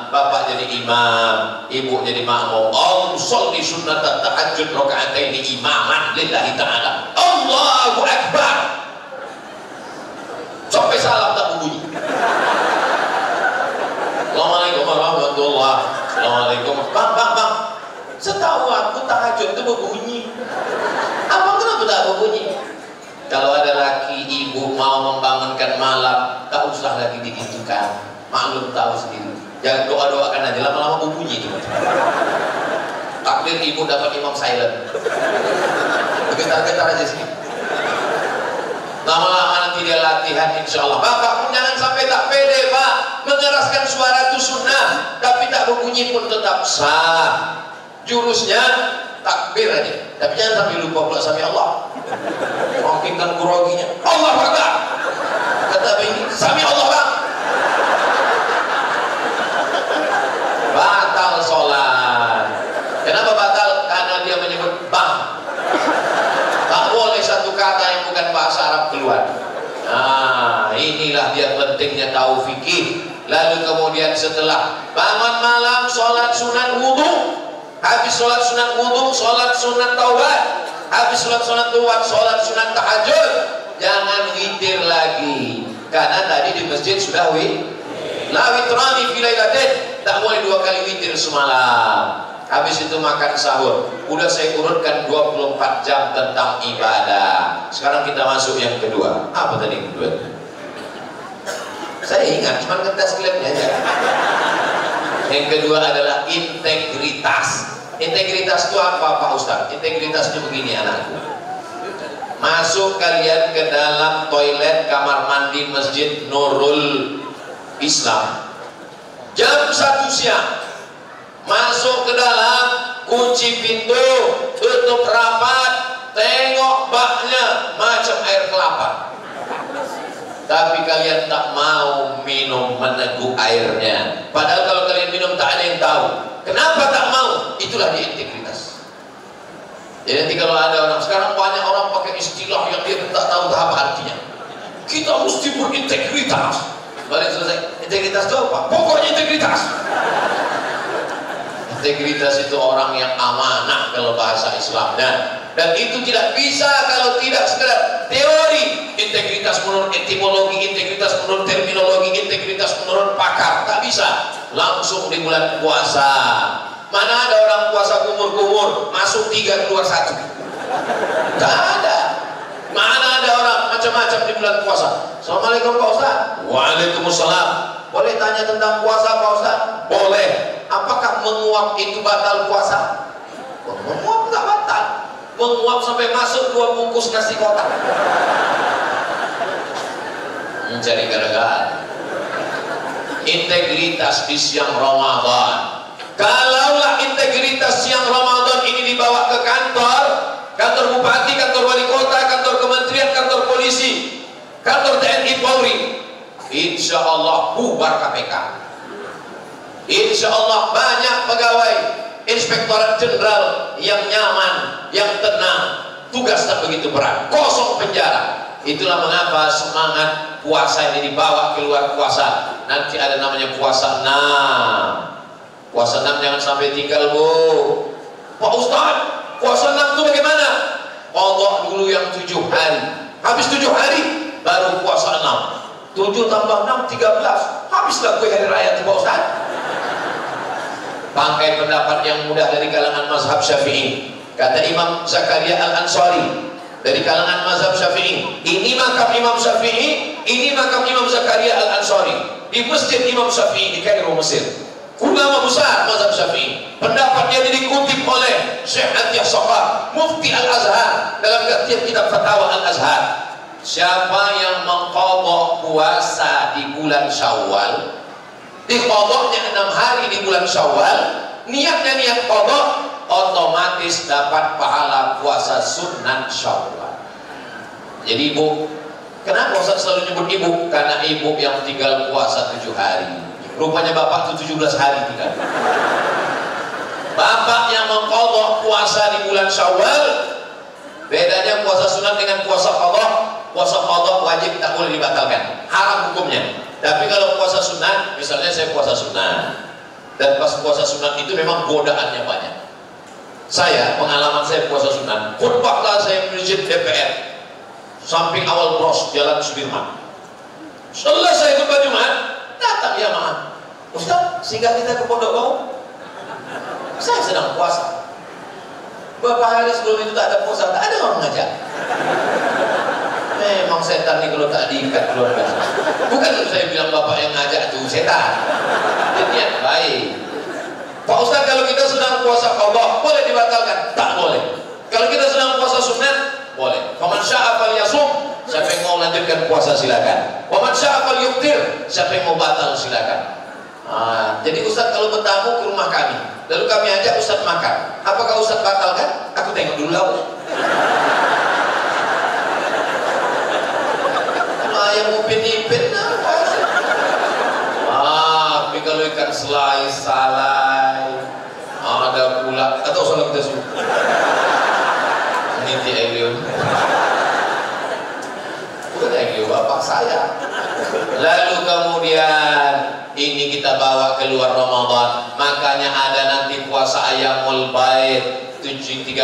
Bapak jadi imam, ibu jadi makmum. Sholli sunnata tahajud rakaataini imaman lillahi ta'ala. Allahu Akbar. Sampai salam tak berbunyi. Assalamualaikum warahmatullahi wabarakatuh. Assalamualaikum. Bang. Setahu aku tahajud itu berbunyi. Abang kenapa tak berbunyi? Kalau ada laki ibu mau membangunkan malam, tak usah lagi digitukan. Maklum tahu sendiri. Jangan doa-doakan aja, lama-lama berbunyi itu. Takbir ibu dapat imam silent. Getar-getar aja sih. Lama-lama nanti dia latihan insya Allah. Bapak pun jangan sampai tak pede Pak. Mengeraskan suara itu sunnah, tapi tak berbunyi pun tetap sah. Jurusnya takbir aja. Tapi jangan sampai lupa pula sami Allah. Makin kan groginya, Allah Akbar. Kata begini, sami Allah Bang. Batal sholat. Kenapa batal? Karena dia menyebut bang. Tak boleh satu kata yang bukan bahasa Arab keluar. Nah, inilah dia pentingnya tahu fikih. Lalu kemudian setelah bangun malam, sholat sunat wudhu. Habis sholat sunat wudhu, sholat sunat taubat. Habis sholat sunat taubat, sholat sunat tahajud. Jangan witir lagi, karena tadi di masjid sudah la witrani fi lailatin. Tak boleh 2 kali witir semalam. Habis itu makan sahur. Udah saya urutkan 24 jam tentang ibadah. Sekarang kita masuk yang kedua. Apa tadi yang kedua? Saya ingat, cuma ngetes klepnya aja. Yang kedua adalah integritas. Integritas itu apa Pak Ustaz? Integritas itu begini anakku. Masuk kalian ke dalam toilet kamar mandi Masjid Nurul Islam jam 1 siang. Masuk ke dalam, kunci pintu, tutup rapat, tengok baknya macam air kelapa. Tapi kalian tak mau minum, meneguk airnya. Padahal kalau kalian minum tak ada yang tahu. Kenapa tak mau? Itulah dia integritas. Jadi nanti kalau ada orang, sekarang banyak orang pakai istilah yang dia tak tahu apa artinya. Kita mesti berintegritas. Balik selesai, integritas itu apa? Pokoknya integritas. Integritas itu orang yang amanah kalau bahasa Islamnya. Dan itu tidak bisa kalau tidak sekedar teori. Integritas menurut etimologi, integritas menurut terminologi, integritas menurut pakar. Tak bisa langsung di bulan puasa. Mana ada orang puasa kumur-kumur, masuk 3 keluar 1. Tak ada. Mana ada orang macam-macam di bulan puasa. Assalamualaikum Pak Ustaz. Waalaikumsalam. Boleh tanya tentang puasa Pak Ustaz? Boleh. Apakah menguap itu batal puasa? Menguap nggak batal. Menguap sampai masuk 2 bungkus nasi kotak. Mencari gara-gara. Integritas di siang Ramadan. Kalaulah integritas siang Ramadan ini dibawa ke kantor bupati, kantor wali kota, kantor kementerian, kantor polisi, kantor TNI Polri, insya Allah bubar KPK. Insya Allah banyak pegawai Inspektorat Jenderal yang nyaman, yang tenang, tugas tak begitu berat, kosong penjara. Itulah mengapa semangat puasa ini dibawa keluar puasa. Nanti ada namanya puasa 6. Puasa 6 jangan sampai tinggal Bu. Pak Ustaz, puasa 6 itu bagaimana? Qadha dulu yang 7 hari. Habis 7 hari baru puasa 6. 7 tambah 6 13. Habislah kue hari raya itu Pak Ustaz. Bangkai pendapat yang mudah dari kalangan mazhab Syafi'i. Kata Imam Zakaria Al-Ansari dari kalangan mazhab Syafi'i. Ini makam Imam Syafi'i, ini makam Imam Zakaria Al-Ansari di Masjid Imam Syafi'i di Kairo, Mesir. Ulama besar mazhab Syafi'i. Pendapatnya dikutip oleh Syekh Atiyah Saqaf, Mufti Al-Azhar dalam setiap kitab Fatwa Al-Azhar. Siapa yang mengqadha puasa di bulan Syawal, diqadhanya 6 hari di bulan Syawal, niatnya niat qadha, otomatis dapat pahala puasa sunat Syawal. Jadi Ibu, kenapa Ustaz selalu nyebut Ibu? Karena Ibu yang tinggal puasa 7 hari. Rupanya Bapak itu 17 hari tinggal. Bapak yang mengqadha puasa di bulan Syawal, bedanya puasa sunat dengan puasa qadha. Puasa qadha wajib, tak boleh dibatalkan, haram hukumnya. Tapi kalau puasa sunat, misalnya saya puasa sunat, dan pas puasa sunat itu memang godaannya banyak. Saya, pengalaman saya puasa sunat, khutbahlah saya masjid DPR, samping awal Bros, Jalan Sudirman. Selesai khutbah Jumat, datang jamaah. Ustaz, singgah kita ke Pondok Bau. Saya sedang puasa. Beberapa hari sebelum itu tak ada puasa, tak ada orang ngajak. Memang setan ini kalau tak diikat keluar biasa. Bukan saya bilang Bapak yang ngajak itu setan. Dia niat baik. Pak Ustaz, kalau kita sedang puasa qadha, boleh dibatalkan? Tak boleh. Kalau kita sedang puasa sunat, boleh. Faman syaa falyasum, siapa yang mau lanjutkan puasa silakan. Waman syaa falyuftir, siapa yang mau batal silakan. Jadi Ustaz kalau bertamu ke rumah kami, lalu kami ajak Ustaz makan, apakah Ustaz batalkan? Aku tengok dulu lah. ipin-ipin tapi kalau ikan selai, salai ada pula, atau salah kita suka ini Elio bukan Elio, bapak saya. Lalu kemudian ini kita bawa keluar Ramadan, makanya ada nanti puasa Ayyamul Baid 7, 13,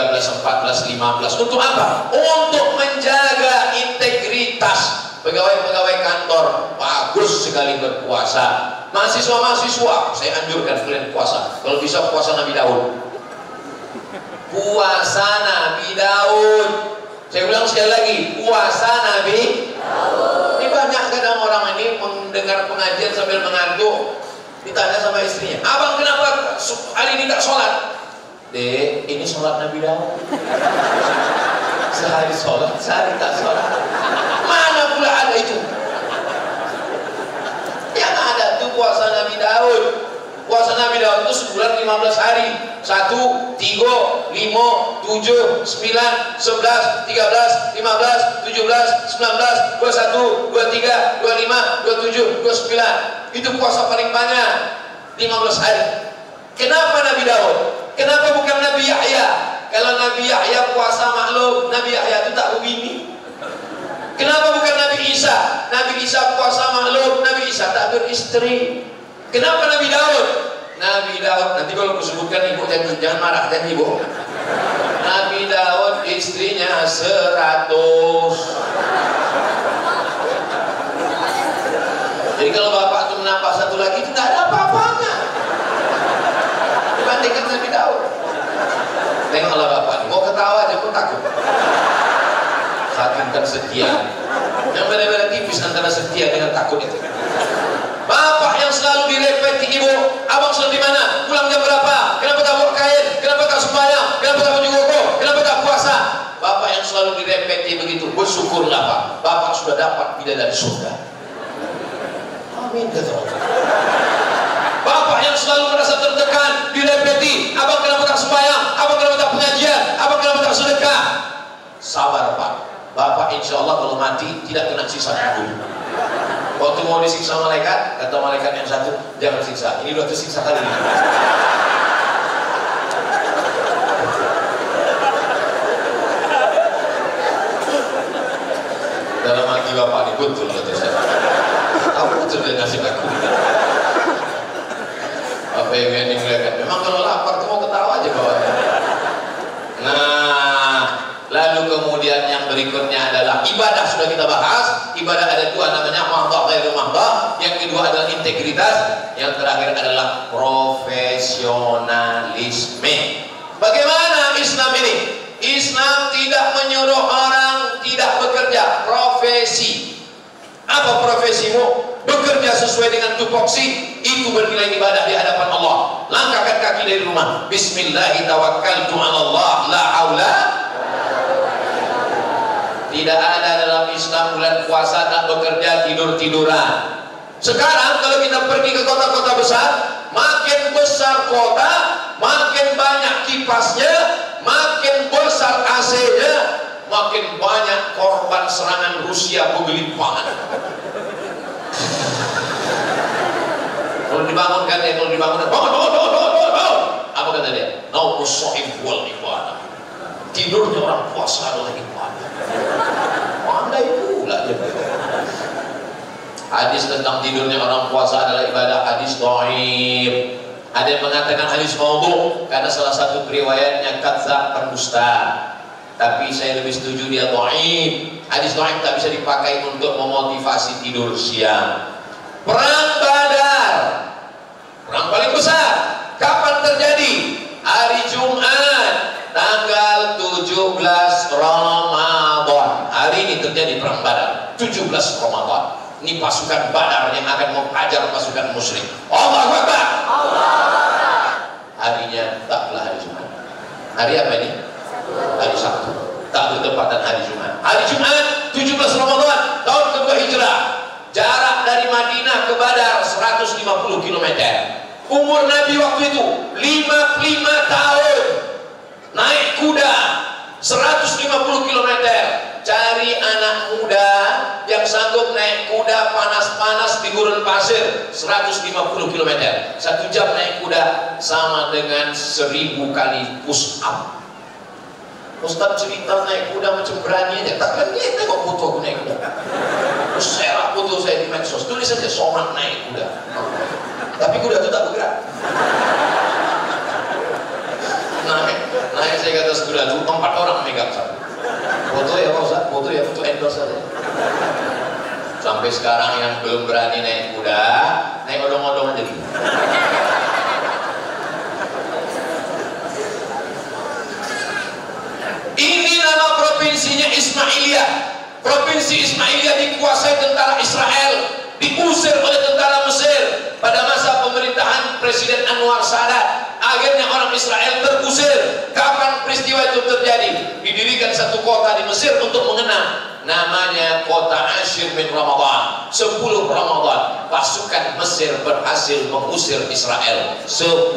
14, 15. Untuk apa? Untuk menjaga integritas pegawai-pegawai kantor. Bagus sekali berpuasa. Mahasiswa-mahasiswa, saya anjurkan kalian puasa. Kalau bisa puasa Nabi Daud. Puasa Nabi Daud. Saya ulang sekali lagi, puasa Nabi Daud. Ini banyak kadang orang ini mendengar pengajian sambil mengantuk. Ditanya sama istrinya, abang kenapa hari ini tak sholat? Dek, ini sholat Nabi Daud. Sehari sholat, sehari tak sholat. Mana pula ada itu? Yang ada itu puasa Nabi Daud. Puasa Nabi Daud itu sebulan 15 hari. 1, 3, 5, 7, 9, 11, 13, 15, 17, 19, 21, 23, 25, 27, 29. Itu puasa paling banyak, 15 hari. Kenapa Nabi Daud? Kenapa bukan Nabi Yahya? Kalau Nabi Yahya puasa maklum, Nabi Yahya itu tak berbini. Kenapa bukan Nabi Isa? Nabi Isa puasa maklum, Nabi Isa tak beristri. Kenapa Nabi Daud? Nabi Daud, nanti kalau aku sebutkan ibu jangan marah, jangan ibu. Nabi Daud istrinya 100. Jadi kalau bapak itu menambah satu lagi itu nggak ada apa-apanya dibandingkan Nabi Daud. Tengoklah bapak, mau ketawa aja pun takut. Saking setia. Yang beda-beda tipis antara setia dengan takut itu. Bapak yang selalu direpeti ibu, abang sudah di mana? Pulang jam berapa? Kenapa tak bawa kain? Kenapa tak sembahyang? Kenapa tak baju koko? Kenapa tak puasa? Bapak yang selalu direpeti begitu, bersyukurlah Pak. Bapak sudah dapat bidadari surga. Amin kata Allah. Bapak yang selalu merasa tertekan, direpeti, abang kenapa tak sembahyang? Abang kenapa tak pengajian? Abang kenapa tak sedekah? Sabar Pak. Bapak insya Allah kalau mati tidak kena siksa kubur. Waktu mau disiksa malaikat, kata malaikat yang satu, jangan siksa. Ini udah tersiksa kali ini. Dalam hati bapak ini betul kata saya. Kamu betul dia ngasih aku. Apa yang dimuliakan? Memang kalau lapar tuh mau ketawa aja bawahnya. Nah, lalu kemudian yang berikutnya adalah ibadah. Sudah kita bahas, ibadah ada dua, namanya mahdah, ghairu mahdah. Yang kedua adalah integritas. Yang terakhir adalah profesionalisme. Bagaimana Islam ini? Islam tidak menyuruh orang tidak bekerja. Profesi. Apa profesimu? Bekerja sesuai dengan tupoksi. Itu bernilai ibadah di hadapan Allah. Langkahkan kaki dari rumah. Bismillahirrahmanirrahim. La haula. Tidak ada dalam Islam bulan puasa tak bekerja, tidur-tiduran. Sekarang kalau kita pergi ke kota-kota besar, makin besar kota, makin banyak kipasnya, makin besar AC-nya, makin banyak korban serangan Rusia bergelimpahan. Kalau dibangunkan ya, kalau dibangunkan, bangun. Apa kata dia? Naumus shaim wal ibadah. Tidurnya orang puasa adalah ibadah. Pandai pula dia. Hadis tentang tidurnya orang puasa adalah ibadah, hadis dhaif. Ada yang mengatakan hadis maudhu karena salah satu riwayatnya kadzdzab, pendusta. Tapi saya lebih setuju dia dhaif. Hadis dhaif tak bisa dipakai untuk memotivasi tidur siang. Perang Badar, perang paling besar, kapan terjadi? Hari Jumat, tanggal 17 Ramadan. Hari ini terjadi perang Badar, 17 Ramadan. Ini pasukan Badar yang akan menghajar pasukan musyrik. Allahu Akbar. Harinya taklah hari Jumat. Hari apa ini? Hari Sabtu. Tak bertepatan hari Jumat. Hari Jumat 17 Ramadan tahun kedua Hijrah. Jarak dari Madinah ke Badar 150 km. Umur Nabi waktu itu 55 tahun. Naik kuda 150 km. Cari anak muda yang sanggup naik kuda pasir 150 km. 1 jam naik kuda sama dengan 1000 kali push up. Ustaz cerita naik kuda macam berani aja, tak kan dia tengok foto aku naik kuda. Terus share foto saya di medsos, tulis saja Somad naik kuda. Tapi kuda itu tak bergerak. Naik saya ke atas kuda itu 4 orang megang satu. Foto ya Pak Ustaz, foto ya, foto endorse saja. Sampai sekarang yang belum berani naik kuda, naik odong-odong aja gitu. Ini nama provinsinya Ismailiyah. Provinsi Ismailiyah dikuasai tentara Israel, diusir oleh tentara Mesir pada masa pemerintahan Presiden Anwar Sadat. Akhirnya orang Israel terusir. Kapan peristiwa itu terjadi? Didirikan satu kota di Mesir untuk mengenang, namanya kota Ashir bin Ramadan. 10 Ramadan pasukan Mesir berhasil mengusir Israel. 10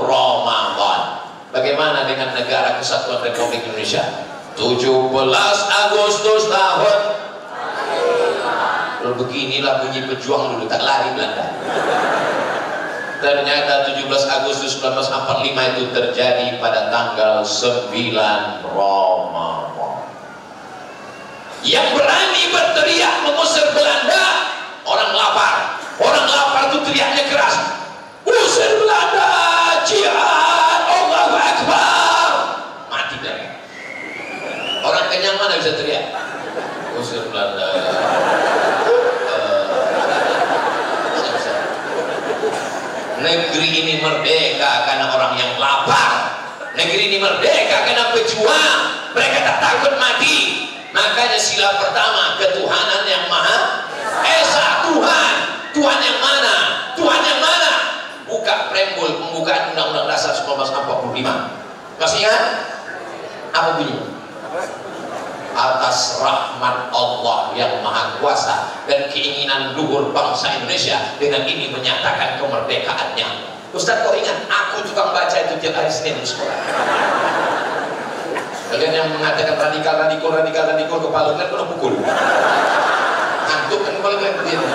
Ramadan. Bagaimana dengan Negara Kesatuan Republik Indonesia? 17 Agustus tahun. Beginilah bunyi pejuang dulu, tak lari Belanda. Ternyata 17 Agustus 1945 itu terjadi pada tanggal 9 Ramadan. Yang berani berteriak mengusir Belanda, orang lapar. Orang lapar itu teriaknya keras, usir Belanda, jihad, Allahu Akbar. Mati mereka. Orang kenyang mana bisa teriak usir Belanda? Negeri ini merdeka karena orang yang lapar. Negeri ini merdeka karena pejuang. Mereka tak takut mati. Makanya sila pertama, ketuhanan yang Maha Esa. Tuhan. Tuhan yang mana? Tuhan yang mana? Buka preambul pembukaan Undang-Undang Dasar 1945. Masih ingat? Apa bunyi? Atas rahmat Allah yang Maha Kuasa dan keinginan luhur bangsa Indonesia, dengan ini menyatakan kemerdekaannya. Ustaz, kau ingat? Aku tukang baca itu tiap hari Senin di sekolah. Kalian yang mengatakan radikal kepala kalian kena pukul. Ngantuk kan kepala kalian begini.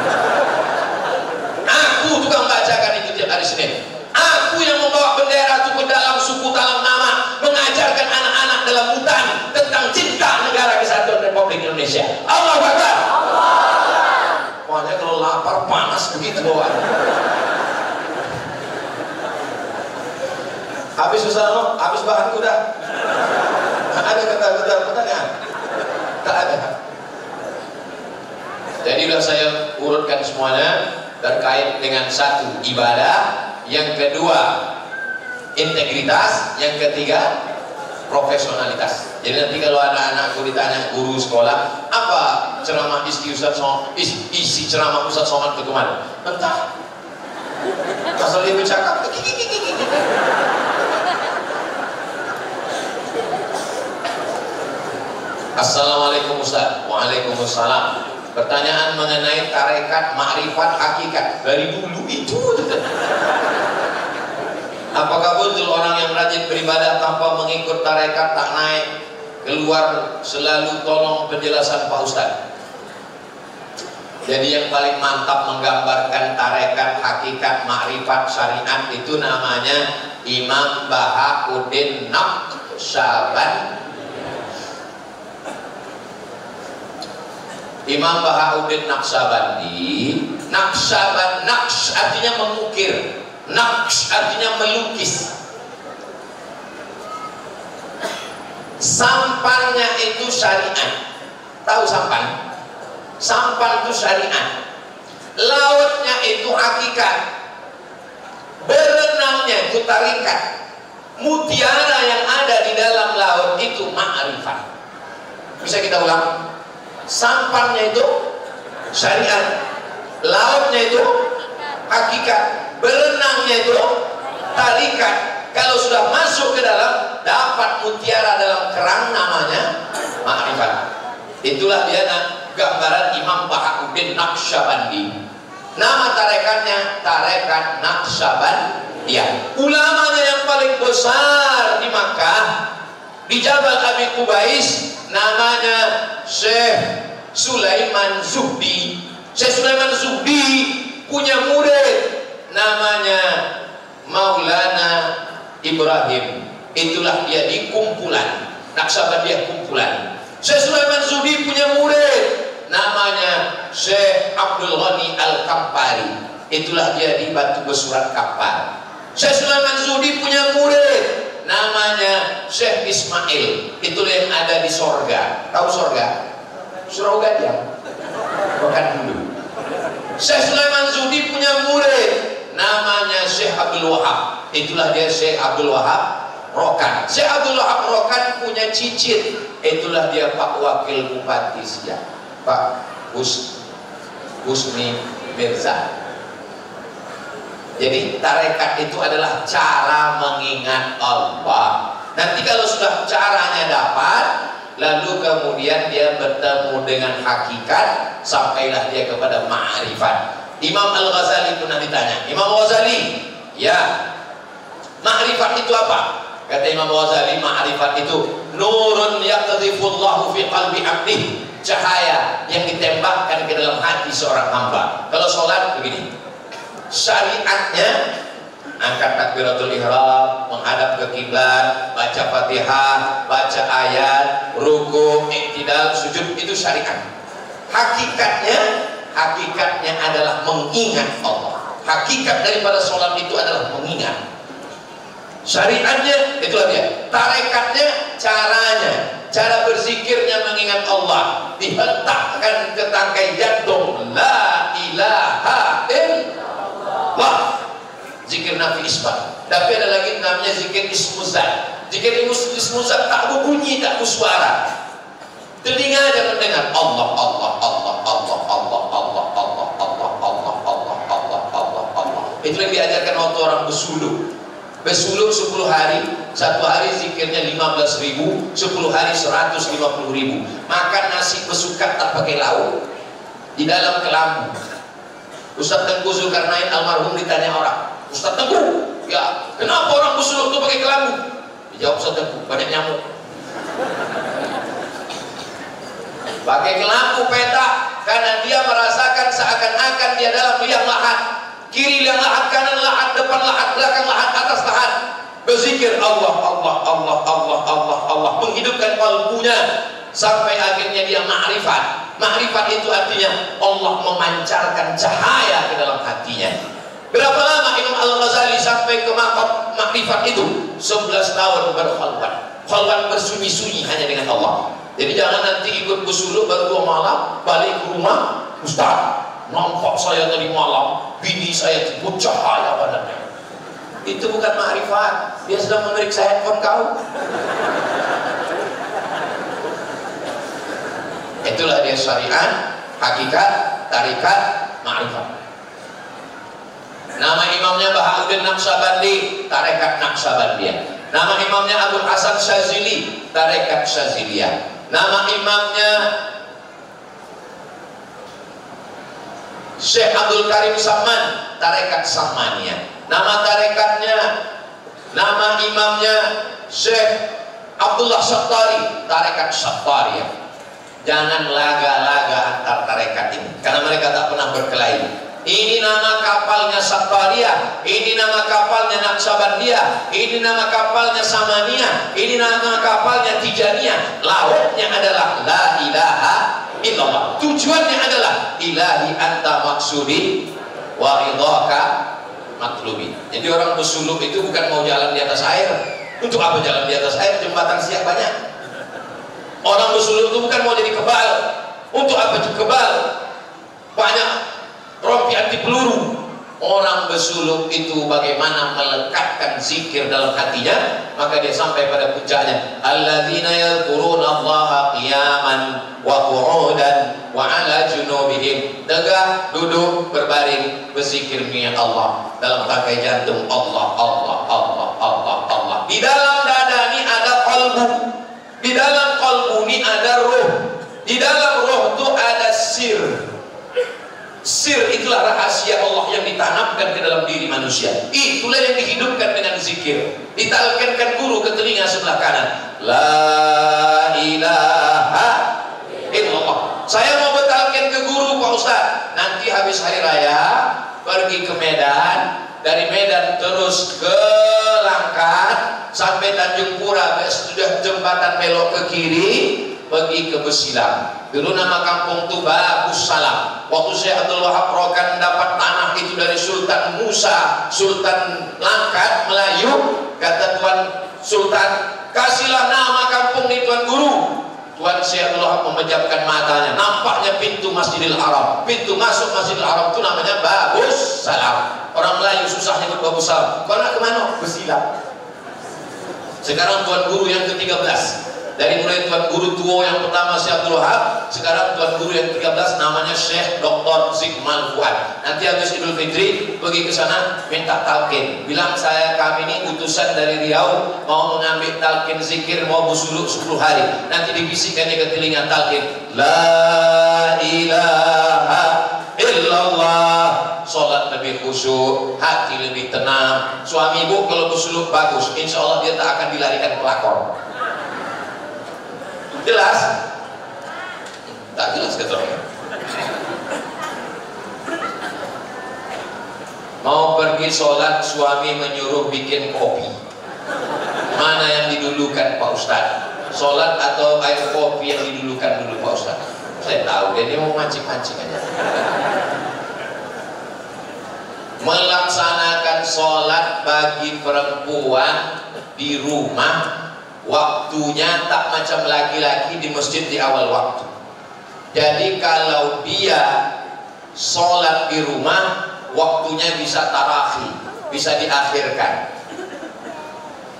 Aku tukang bacakan itu tiap hari Senin. Aku yang membawa bendera itu ke dalam suku Talang Nama, mengajarkan anak-anak dalam hutan tentang cinta Negara Kesatuan Republik Indonesia. Allahu Akbar. Pokoknya kalau lapar panas begitu bawaan. Habis susah, habis bahan kuda. Ada kata-kata pertanyaan? Tak ada. Jadi sudah saya urutkan semuanya terkait dengan satu, ibadah. Yang kedua, integritas. Yang ketiga, profesionalitas. Jadi nanti kalau anak-anakku ditanya guru sekolah, apa ceramah isi ceramah Ustaz Somad ke kemarin? Entah. Asal dia bercakap. Assalamualaikum Ustaz. Waalaikumsalam. Pertanyaan mengenai tarekat, makrifat, hakikat. Dari dulu itu. Apakah betul orang yang rajin beribadah tanpa mengikut tarekat tak naik keluar? Selalu tolong penjelasan Pak Ustaz. Jadi yang paling mantap menggambarkan tarekat, hakikat, makrifat, syariat itu namanya Imam Bahauddin Naqsyabandi. Imam Bahauddin Naqsyabandi. Naqs artinya mengukir, naqs artinya melukis. Sampannya itu syariat. Tahu sampan? Sampan itu syariat. Lautnya itu hakikat. Berenangnya itu tarikat. Mutiara yang ada di dalam laut itu ma'rifat. Bisa kita ulang? Sampannya itu syariat, lautnya itu hakikat, berenangnya itu tarikat. Kalau sudah masuk ke dalam, dapat mutiara dalam kerang, namanya ma'rifat. Itulah dia gambaran Imam Bahauddin Naqsyabandi. Nama tarekatnya tarekat Naqsyabandiyah. Ulamanya yang paling besar di Makkah, di Jabal Abi Qubais, namanya Syekh Sulaiman Zuhdi. Syekh Sulaiman Zuhdi punya murid namanya Maulana Ibrahim. Itulah dia di kumpulan Naqsabandiyah kumpulan. Syekh Sulaiman Zudi punya murid namanya Syekh Abdul Ghani Al-Kampari. Itulah dia di Batu Besurat Kampar. Syekh Sulaiman Zudi punya murid namanya Syekh Ismail. Itulah yang ada di sorga. Tahu sorga? Surga dia. Bukan dulu. Syekh Sulaiman Zudi punya murid namanya Syekh Abdul Wahab. Itulah dia Syekh Abdul Wahab Rokan. Syekh Abdul Wahab Rokan punya cicit. Itulah dia Pak Wakil Bupati Siak, Pak Husni Mirza. Jadi tarekat itu adalah cara mengingat Allah. Nanti kalau sudah caranya dapat, lalu kemudian dia bertemu dengan hakikat, sampailah dia kepada ma'rifat. Imam Al-Ghazali pernah ditanya, Imam Ghazali, ya, ma'rifat itu apa? Kata Imam Ghazali, ma'rifat itu nurun yaqdhifullahu fi qalbi abdi, cahaya yang ditembakkan ke dalam hati seorang hamba. Kalau sholat begini, syariatnya angkat takbiratul ihram, menghadap ke kiblat, baca Fatihah, baca ayat, ruku', i'tidal, sujud, itu syariat. Hakikatnya adalah mengingat Allah. Hakikat daripada sholat itu adalah mengingat. Syariatnya itulah dia. Tarekatnya caranya, cara berzikirnya mengingat Allah, dihentakkan ke tangkai jantung, la ilaha illallah. Zikir nafi isbat. Tapi ada lagi namanya zikir ismuzat. Zikir ismuzat tak berbunyi, tak bersuara. Telinga aja mendengar Allah Allah Allah Allah Allah Allah Allah Allah Allah Allah Allah Allah Allah. Itu yang diajarkan waktu orang bersuluk. Bersuluk 10 hari, satu hari zikirnya 15.000, 10 hari 150.000. Makan nasi besukat tak pakai lauk di dalam kelambu. Ustaz Tengku Zulkarnain almarhum ditanya orang, Ustaz Tengku, ya kenapa orang bersuluk itu pakai kelambu? Dijawab Ustaz Tengku, banyak nyamuk. Pakai kelambu petak karena dia merasakan seakan-akan dia dalam liang lahat. Kiri liang lahat, kanan lahat, depan lahat, belakang lahat, atas lahat. Berzikir Allah, Allah, Allah, Allah, Allah, Allah, menghidupkan kalbunya sampai akhirnya dia ma'rifat. Ma'rifat itu artinya Allah memancarkan cahaya ke dalam hatinya. Berapa lama Imam Al-Ghazali sampai ke maqam ma'rifat itu? 11 tahun baru khalwat. Khalwat bersunyi-sunyi hanya dengan Allah. Jadi jangan nanti ikut bersuluk baru 2 malam balik ke rumah, Ustaz, nampak saya tadi malam bini saya timbul cahaya badannya. Itu bukan ma'rifat, dia sedang memeriksa handphone kau. Itulah dia syariat, hakikat, tarikat, ma'rifat. Nama imamnya Bahauddin Naqsabandi, tarekat Naqsabandiyah. Nama imamnya Abdul Hasan Syazili, tarekat Syaziliyah. Nama imamnya Syekh Abdul Karim Saman, tarekat Samaniyah. Nama tarekatnya, nama imamnya Syekh Abdullah Syattari, tarekat Syattariyah. Jangan laga-laga antar tarekat ini, karena mereka tak pernah berkelahi. Ini nama kapalnya Syattariah, ini nama kapalnya Naqsabandiyah, ini nama kapalnya Samaniyah, ini nama kapalnya Tijaniyah. Lautnya adalah la ilaha illallah. Tujuannya adalah ilahi anta maksudi wa ridhaka matlubi. Jadi orang bersuluk itu bukan mau jalan di atas air. Untuk apa jalan di atas air? Jembatan Siak banyak. Orang bersuluk itu bukan mau jadi kebal. Untuk apa kebal? Banyak rompi anti peluru. Orang bersuluk itu bagaimana melekatkan zikir dalam hatinya, maka dia sampai pada puncaknya. Alladzina yadhkuruna Allaha qiyaman wa qu'udan wa 'ala junubihim. Tegak, duduk, berbaring, berzikir mengingat Allah dalam tangkai jantung. Allah, Allah, Allah, Allah, Allah. Di dalam dada ini ada qalbu. Di dalam qalbu ini ada ruh. Di dalam ruh itu ada sir. Sir itulah rahasia Allah yang ditanamkan ke dalam diri manusia. Itulah yang dihidupkan dengan zikir. Ditalkinkan guru ke telinga sebelah kanan. La ilaha illallah. Saya mau bertalkin ke guru Pak Ustaz. Nanti nanti habis hari raya pergi ke Medan, dari Medan terus ke Langkat sampai Tanjung Pura, sudah jembatan belok ke kiri pergi ke Besilang. Dulu nama kampung itu Bagus Salam. Waktu Syekh Abdul Wahab Rokan dapat tanah itu dari Sultan Musa, Sultan Langkat Melayu, kata Tuan Sultan, kasihlah nama kampung ini Tuan Guru. Tuan Syekh Abdul Wahab memejamkan matanya, nampaknya pintu Masjidil Haram, pintu masuk Masjidil Haram itu namanya Bagus Salam. Orang Melayu susah nyebut Bagus Salam. Kau nak kemana? Besilang. Sekarang Tuan Guru yang ke-13. Dari mulai Tuan Guru tua yang pertama Syekh Abdul Wahab, sekarang Tuan Guru yang ke-13 namanya Syekh Dr. Zikmal Fuad. Nanti habis Idul Fitri pergi ke sana minta talqin. Bilang kami ini utusan dari Riau mau mengambil talqin zikir, mau bersuluk 10 hari. Nanti dibisikkan ke telinga talqin, la ilaha illallah. Sholat lebih khusyuk, hati lebih tenang. Suami ibu kalau bersuluk bagus, insya Allah dia tak akan dilarikan pelakor. Jelas? Tak jelas keterangan. Mau pergi sholat, suami menyuruh bikin kopi. Mana yang didulukan Pak Ustadz? Sholat atau air kopi yang didulukan dulu Pak Ustadz? Saya tahu dia mau mancing-mancing aja. Melaksanakan sholat bagi perempuan di rumah, waktunya tak macam laki-laki di masjid di awal waktu. Jadi kalau dia sholat di rumah, waktunya bisa tarakhi, bisa diakhirkan.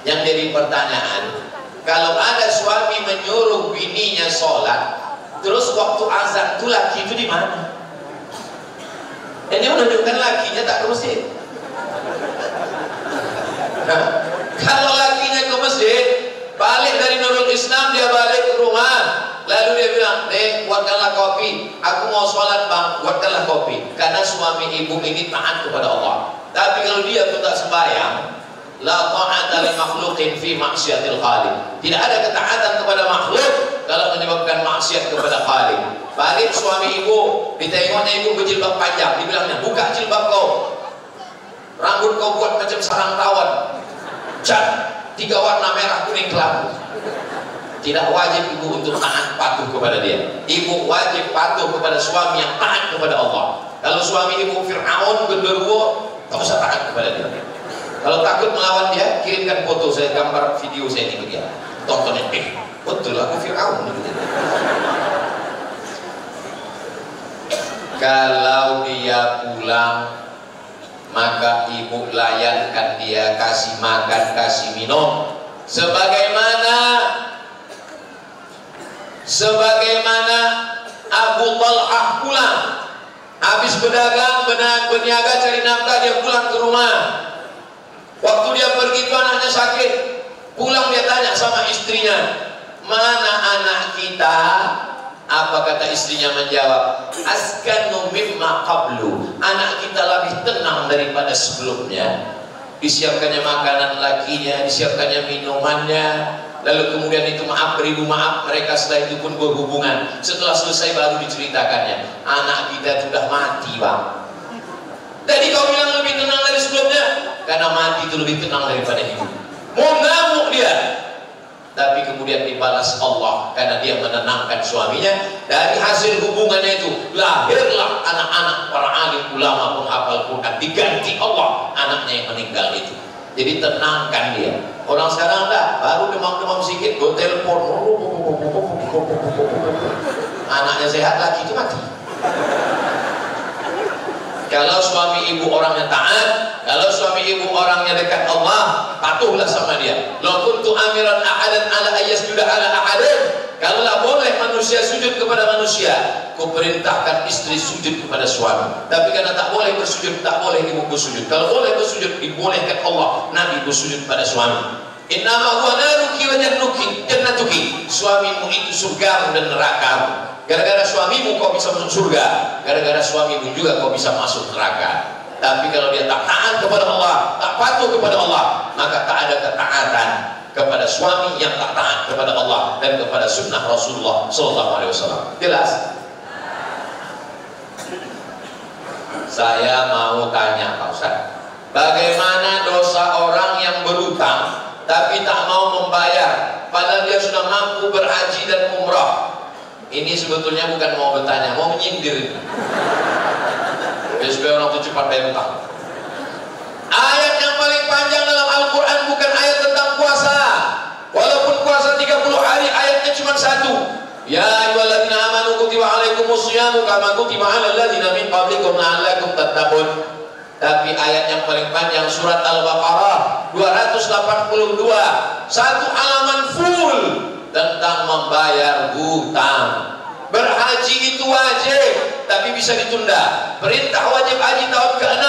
Yang jadi pertanyaan, kalau ada suami menyuruh bininya sholat, terus waktu azan itu laki itu di mana? Ini menunjukkan lakinya tak ke masjid. Nah, kalau lakinya ke masjid, balik dari Nurul Islam, dia balik ke rumah, lalu dia bilang, buatkanlah kopi, aku mau sholat bang, buatkanlah kopi. Karena suami ibu ini taat kepada Allah. Tapi kalau dia pun tak sembahyang, la ta'ata li makhluqin fi maksiatil khaliq. Tidak ada ketaatan kepada makhluk kalau menyebabkan maksiat kepada Khaliq. Balik suami ibu, ditengoknya ibu berjilbab panjang, dibilangnya, buka jilbab kau, rambut kau buat macam sarang tawon, cat 3 warna merah kuning kelabu. Tidak wajib ibu untuk taat patuh kepada dia. Ibu wajib patuh kepada suami yang taat kepada Allah. Kalau suami ibu Fir'aun genderuwo, tak usah taat kepada dia. Kalau takut melawan dia, kirimkan foto saya, gambar video saya ini ke dia, tontonin, betul aku Fir'aun. Kalau dia pulang, maka ibu layankan dia, kasih makan, kasih minum, sebagaimana Abu Talhah pulang habis berdagang, berniaga cari nafkah, dia pulang ke rumah. Waktu dia pergi itu anaknya sakit, pulang dia tanya sama istrinya, mana anak kita? Apa kata istrinya menjawab, askanu mimma qablu, anak kita lebih tenang daripada sebelumnya. Disiapkannya makanan lakinya, disiapkannya minumannya, lalu kemudian itu maaf beribu maaf, mereka setelah itu pun berhubungan. Setelah selesai baru diceritakannya, anak kita sudah mati bang. Jadi kau bilang lebih tenang dari sebelumnya, karena mati itu lebih tenang daripada hidup. Mau ngamuk dia, tapi kemudian dibalas Allah karena dia menenangkan suaminya. Dari hasil hubungannya itu lahirlah anak-anak para alim ulama penghafal Quran, diganti Allah anaknya yang meninggal itu. Jadi tenangkan dia. Orang sekarang dah baru demam-demam sedikit, go telepon, anaknya sehat lagi itu mati. Kalau suami ibu orangnya taat, kalau suami ibu orangnya dekat Allah, patuhlah sama dia. Law kuntu amiran ahadan ala ayyasjuda ala ahadin. Kalaulah boleh manusia sujud kepada manusia, ku perintahkan istri sujud kepada suami. Tapi karena tak boleh bersujud, tak boleh ibu bersujud. Kalau boleh bersujud, dibolehkan Allah, Nabi bersujud pada suami. Innama huwa naruki wa jannatuki. Suamimu itu surgamu dan nerakamu. Gara-gara suamimu kau bisa masuk surga, gara-gara suamimu juga kau bisa masuk neraka. Tapi kalau dia tak taat kepada Allah, tak patuh kepada Allah, maka tak ada ketaatan kepada suami yang tak taat kepada Allah dan kepada sunnah Rasulullah SAW. Jelas? Saya mau tanya Pak Ustaz, bagaimana dosa orang yang berutang tapi tak mau membayar padahal dia sudah mampu berhaji dan umrah? Ini sebetulnya bukan mau bertanya, mau menyindir. Supaya orang itu cepat bayar utang. Ayat yang paling panjang dalam Al-Quran bukan ayat tentang puasa. Walaupun puasa 30 hari, ayatnya cuma satu. Ya ayyuhalladzina amanu kutiba alaikumus syiyamu kama kutiba alal ladzina min qablikum la'allakum tattaqun. Tapi ayat yang paling panjang surat Al-Baqarah 282, satu halaman full tentang membayar hutang. Berhaji itu wajib, tapi bisa ditunda. Perintah wajib haji tahun ke-6,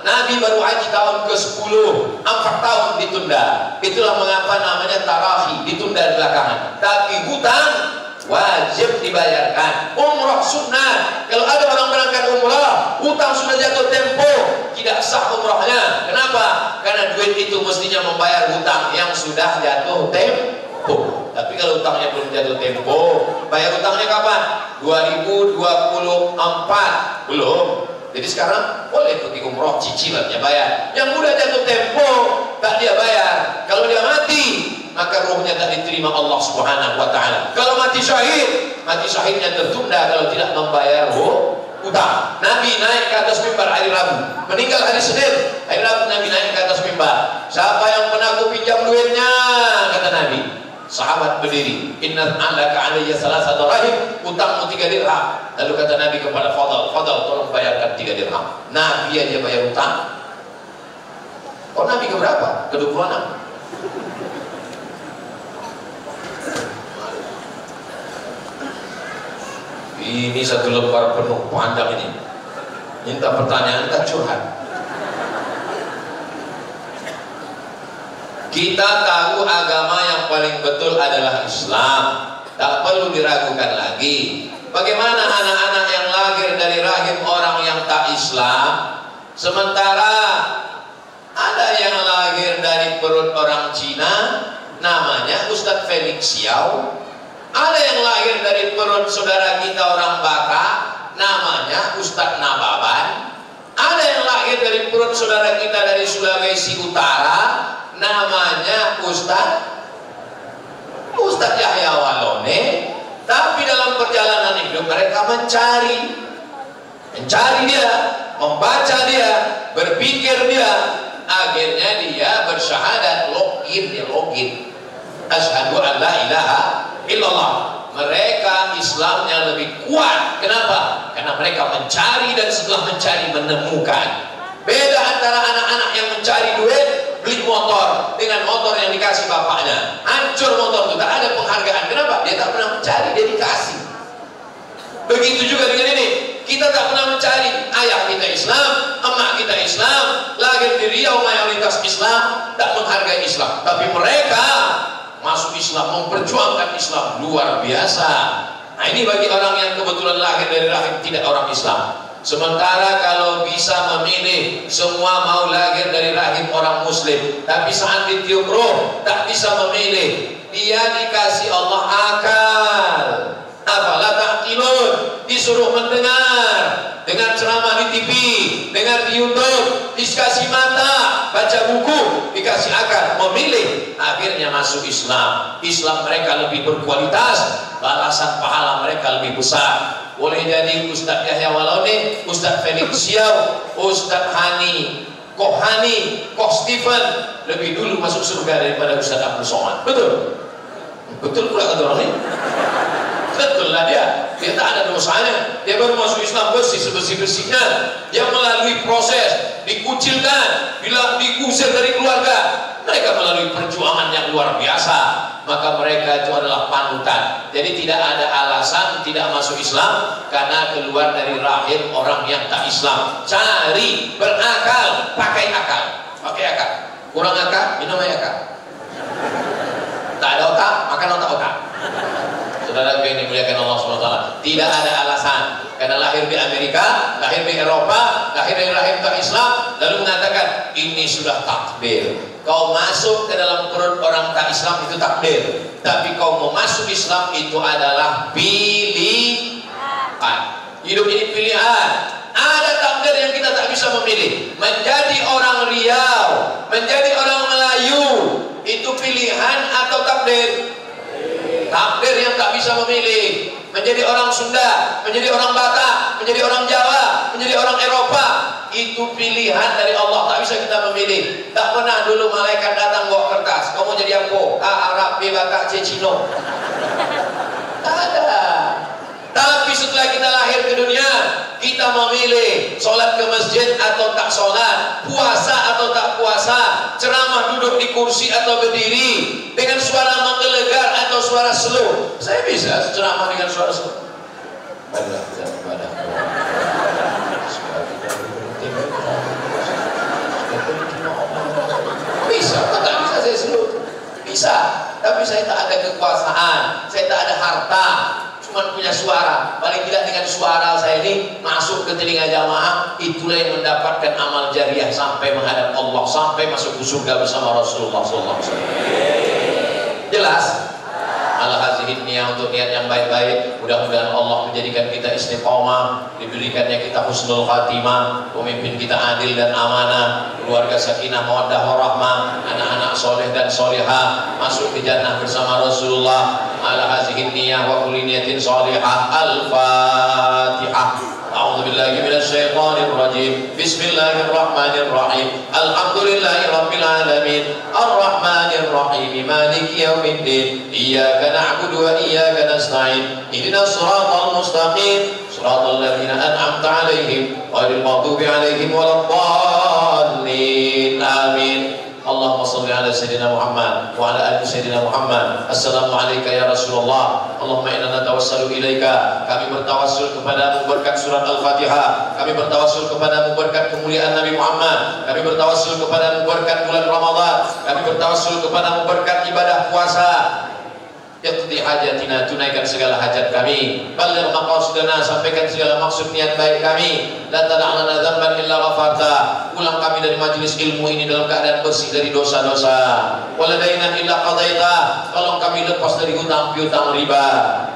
Nabi baru haji tahun ke-10, 4 tahun ditunda. Itulah mengapa namanya tarahi, ditunda belakangan. Tapi hutang wajib dibayarkan. Umrah sunnah. Kalau ada orang berangkat umrah, hutang sudah jatuh tempo, tidak sah umrahnya. Kenapa? Karena duit itu mestinya membayar hutang yang sudah jatuh tempo. Tapi kalau hutangnya belum jatuh tempo, bayar hutangnya kapan? 2024 belum. Jadi sekarang boleh pergi umroh, cicilannya bayar. Yang udah jatuh tempo tak dia bayar. Kalau dia mati, maka rohnya tak diterima Allah Subhanahu wa taala. Kalau mati syahidnya tertunda kalau tidak membayar hutang. Nabi naik ke atas mimbar hari Rabu, meninggal hari Senin. Hari Rabu Nabi naik ke atas mimbar. Siapa yang pernah aku pinjam duitnya? Kata Nabi. Sahabat berdiri. Inna alaka alayya salasata rahim, utangmu 3 dirham. Lalu kata Nabi kepada Fadal, tolong bayarkan 3 dirham. Nabi aja bayar utang. Oh, Nabi keberapa? Ke-26. Ini satu lembar penuh panjang ini. Minta pertanyaan, tak curhat. Kita tahu agama yang paling betul adalah Islam. Tak perlu diragukan lagi. Bagaimana anak-anak yang lahir dari rahim orang yang tak Islam, sementara ada yang lahir dari perut orang Cina, namanya Ustadz Felix Xiao. Ada yang lahir dari perut saudara kita orang Batak, namanya Ustadz Nababan. Ada yang lahir dari perut saudara kita dari Sulawesi Utara, namanya Ustadz Yahya Walone. Tapi dalam perjalanan hidup mereka mencari dia, membaca dia, berpikir dia, akhirnya dia bersyahadat, login. Asyhadu an la ilaha illallah. Mereka Islamnya lebih kuat. Kenapa? Karena mereka mencari dan setelah mencari menemukan. Beda antara anak-anak yang mencari duit, beli motor dengan motor yang dikasih bapaknya, hancur motor itu, tak ada penghargaan. Kenapa? Dia tak pernah mencari, dia dikasih. Begitu juga dengan ini, kita tak pernah mencari. Ayah kita Islam, emak kita Islam, lahir di Riau mayoritas Islam, tak menghargai Islam. Tapi mereka masuk Islam, memperjuangkan Islam luar biasa. Nah, ini bagi orang yang kebetulan lahir dari rahim tidak orang Islam. Sementara kalau bisa memilih, semua mau lahir dari rahim orang Muslim, tapi saat ditiup roh tak bisa memilih. Dia dikasih Allah akal. Apalah ta'qilun, disuruh mendengar, dengan ceramah di TV, dengar di YouTube, dikasih mata, baca buku, dikasih akal, memilih, akhirnya masuk Islam. Islam mereka lebih berkualitas, balasan pahala mereka lebih besar. Boleh jadi Ustadz Yahya Walone, Ustadz Felix Xiao, Ustadz Koh Stephen lebih dulu masuk surga daripada Ustadz Abdul Somad. Betul? Betul pula kata orang ini. Betul lah dia tak ada dosanya. Dia baru masuk Islam bersih sebersih-bersihnya. Dia melalui proses, dikucilkan, diusir dari keluarga. Mereka melalui perjuangan yang luar biasa. Maka mereka itu adalah panutan. Jadi tidak ada alasan tidak masuk Islam karena keluar dari rahim orang yang tak Islam. Cari, berakal, pakai akal. Kurang akal, minum air akal. Tak ada otak, makan otak-otak. Saudara yang dimuliakan Allah SWT, tidak ada alasan karena lahir di Amerika, lahir di Eropa, lahir dari rahim tak Islam, lalu mengatakan ini sudah takdir. Kau masuk ke dalam perut orang tak Islam itu takdir, tapi kau mau masuk Islam itu adalah pilihan. Hidup ini pilihan. Ada takdir yang kita bisa memilih. Menjadi orang Riau, menjadi orang Melayu, itu pilihan atau takdir? Takdir yang tak bisa memilih. Menjadi orang Sunda, menjadi orang Batak, menjadi orang Jawa, menjadi orang Eropa, itu pilihan dari Allah, tak bisa kita memilih. Tak pernah dulu malaikat datang bawa kertas, kamu jadi apa? A, Arab, B, Batak, C, Cino. Tak ada. Tapi setelah kita lahir ke dunia, kita memilih sholat ke masjid atau tak sholat, puasa atau tak puasa, ceramah duduk di kursi atau berdiri, dengan suara menggelegar atau suara slow. Saya bisa ceramah dengan suara slow. Bisa, tak bisa saya slow. Bisa, tapi saya tak ada kekuasaan, saya tak ada harta, cuma punya suara. Paling tidak dengan suara saya ini masuk ke telinga jamaah, itulah yang mendapatkan amal jariah sampai menghadap Allah, sampai masuk ke surga bersama Rasulullah SAW. Jelas? Al-hazihin niat untuk niat yang baik-baik. Mudah-mudahan Allah menjadikan kita istiqomah, diberikannya kita husnul khatimah, pemimpin kita adil dan amanah, keluarga sakinah mawaddah warahmah, anak-anak soleh dan solehah masuk ke jannah bersama Rasulullah. Al-hazihin niat wa kulli niyatin salihah. Al-Fatihah. A'udzu billahi minasy syaithanir rajim. Bismillahirrahmanirrahim. Alhamdulillahi rabbil alamin. Arrahmanir rahim. Maliki yaumiddin. Iyyaka na'budu wa iyyaka nasta'in. Ihdinas siratal mustaqim. Siratal ladzina an'amta 'alaihim ghairil maghdubi 'alaihim waladdallin. Amin. Allahumma salli ala Sayyidina Muhammad wa ala ali Sayyidina Muhammad. Assalamualaikum ya Rasulullah. Allahumma inna natawassalu ilaika. Kami bertawassul kepadamu berkat surat Al-Fatihah. Kami bertawassul kepadamu berkat kemuliaan Nabi Muhammad. Kami bertawassul kepadamu berkat bulan Ramadan. Kami bertawassul kepadamu berkat ibadah puasa. Iqdi hajatina, tunaikan segala hajat kami. Balligh maqasidana, sampaikan segala maksud niat baik kami. La tad'alana dzamban illa ghafarta. Pulang kami dari majelis ilmu ini dalam keadaan bersih dari dosa-dosa. Wala dainan illa qadaita. Tolong kami lepas dari hutang piutang riba.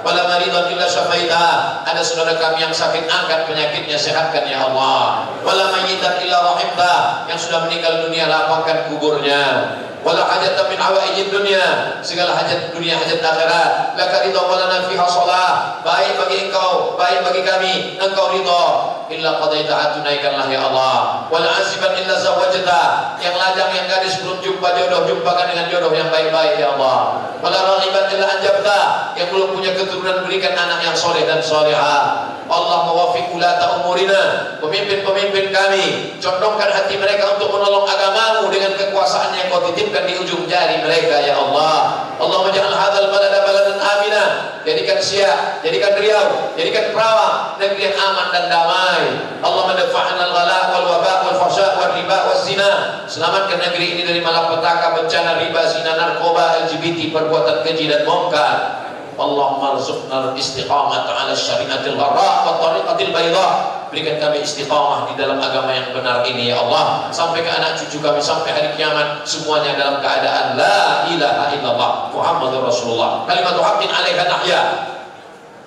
Wala maridan illa syafaita. Ada saudara kami yang sakit, angkat penyakitnya, sehatkan ya Allah. Wala mayyitan illa rahimta. Yang sudah meninggal dunia, lapangkan kuburnya. Wala hajatan min hawaijid dunia, segala hajat dunia, hajat akhirat. Laka ridha wa lana fiha shalah. Baik bagi engkau, baik bagi kami, engkau ridha. Illa qadaita, tunaikanlah ya Allah. Wala aziban illa zawajta. Yang lajang, yang gadis belum jumpa jodoh, jumpakan dengan jodoh yang baik-baik ya Allah. Wala raghiban illa anjabta. Yang belum punya keturunan, berikan anak yang soleh dan solehah. Allah muwaffiq ulata umurina, pemimpin-pemimpin kami, condongkan hati mereka untuk menolong agamamu dengan kekuasaan yang kau titipkan di ujung jari mereka ya Allah. Allahumma ja'al hadzal balada baladan amina. Jadikan Siak, jadikan Riau, jadikan Perawang negeri yang aman dan damai. Allahumma dafa'na al-ghala wal waba wal fahsya wal riba waz zina. Selamatkan negeri ini dari malapetaka, bencana riba, zina, narkoba, LGBT, perbuatan keji dan mungkar. Allahumma rzuqna al-istiqamah ala syariatil gharra wa tariqatil bayda. Berikan kami istiqamah di dalam agama yang benar ini ya Allah, sampai ke anak cucu kami, sampai hari kiamat, semuanya dalam keadaan la ilaha illallah Muhammadur Rasulullah. Kalimatu haqqin 'alaiha nahya.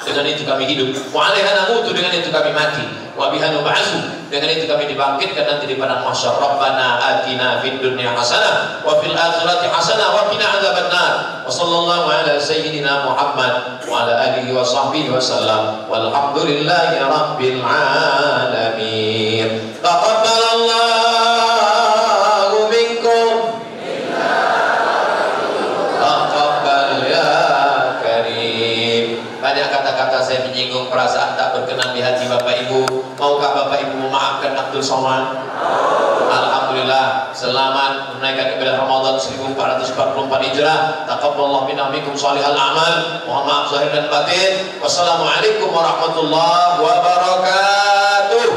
Dengan itu kami hidup. Wa 'alaiha namutu, dengan itu kami mati. Wa biha nub'atsu, dengan itu kami dibangkitkan nanti di padang mahsyar. Rabbana atina fid dunya hasanah wa fil akhirati hasanah wa qina adzabannar. Wa sallallahu ala sayyidina Muhammad wa ala alihi wa sahbihi wa sallam. Walhamdulillahi rabbil alamin. Taqabbalallahu minkum. Taqabbal ya karim. Banyak kata-kata saya menyinggung perasaan tak berkenan di hati Bapak Ibu. Maukah Bapak Ibu memaafkan Abdul Somad? Alhamdulillah, selamat menunaikan ibadah Ramadan 1444 Hijrah. Taqabbalallahu minna minkum shalihal a'mal. Mohon maaf zahir dan batin. Wassalamualaikum warahmatullahi wabarakatuh.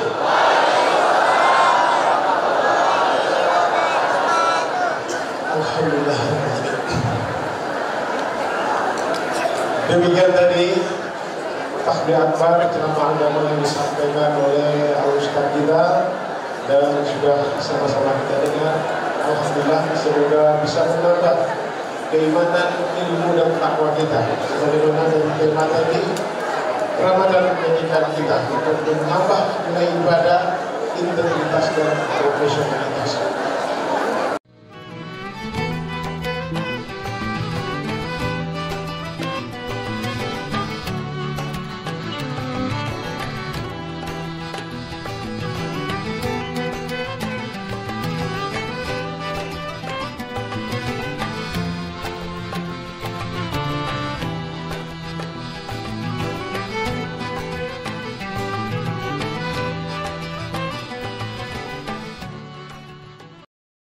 Alhamdulillah. Demikian tadi takbir akbar ceramah agama yang disampaikan oleh Al-Ustaz kita, dan sudah sama-sama kita dengar. Alhamdulillah, semoga bisa menambah keimanan, ilmu dan takwa kita. Sebagaimana dari tema tadi, Ramadan menjadikan kita untuk menambah nilai ibadah integritas dan profesionalitas.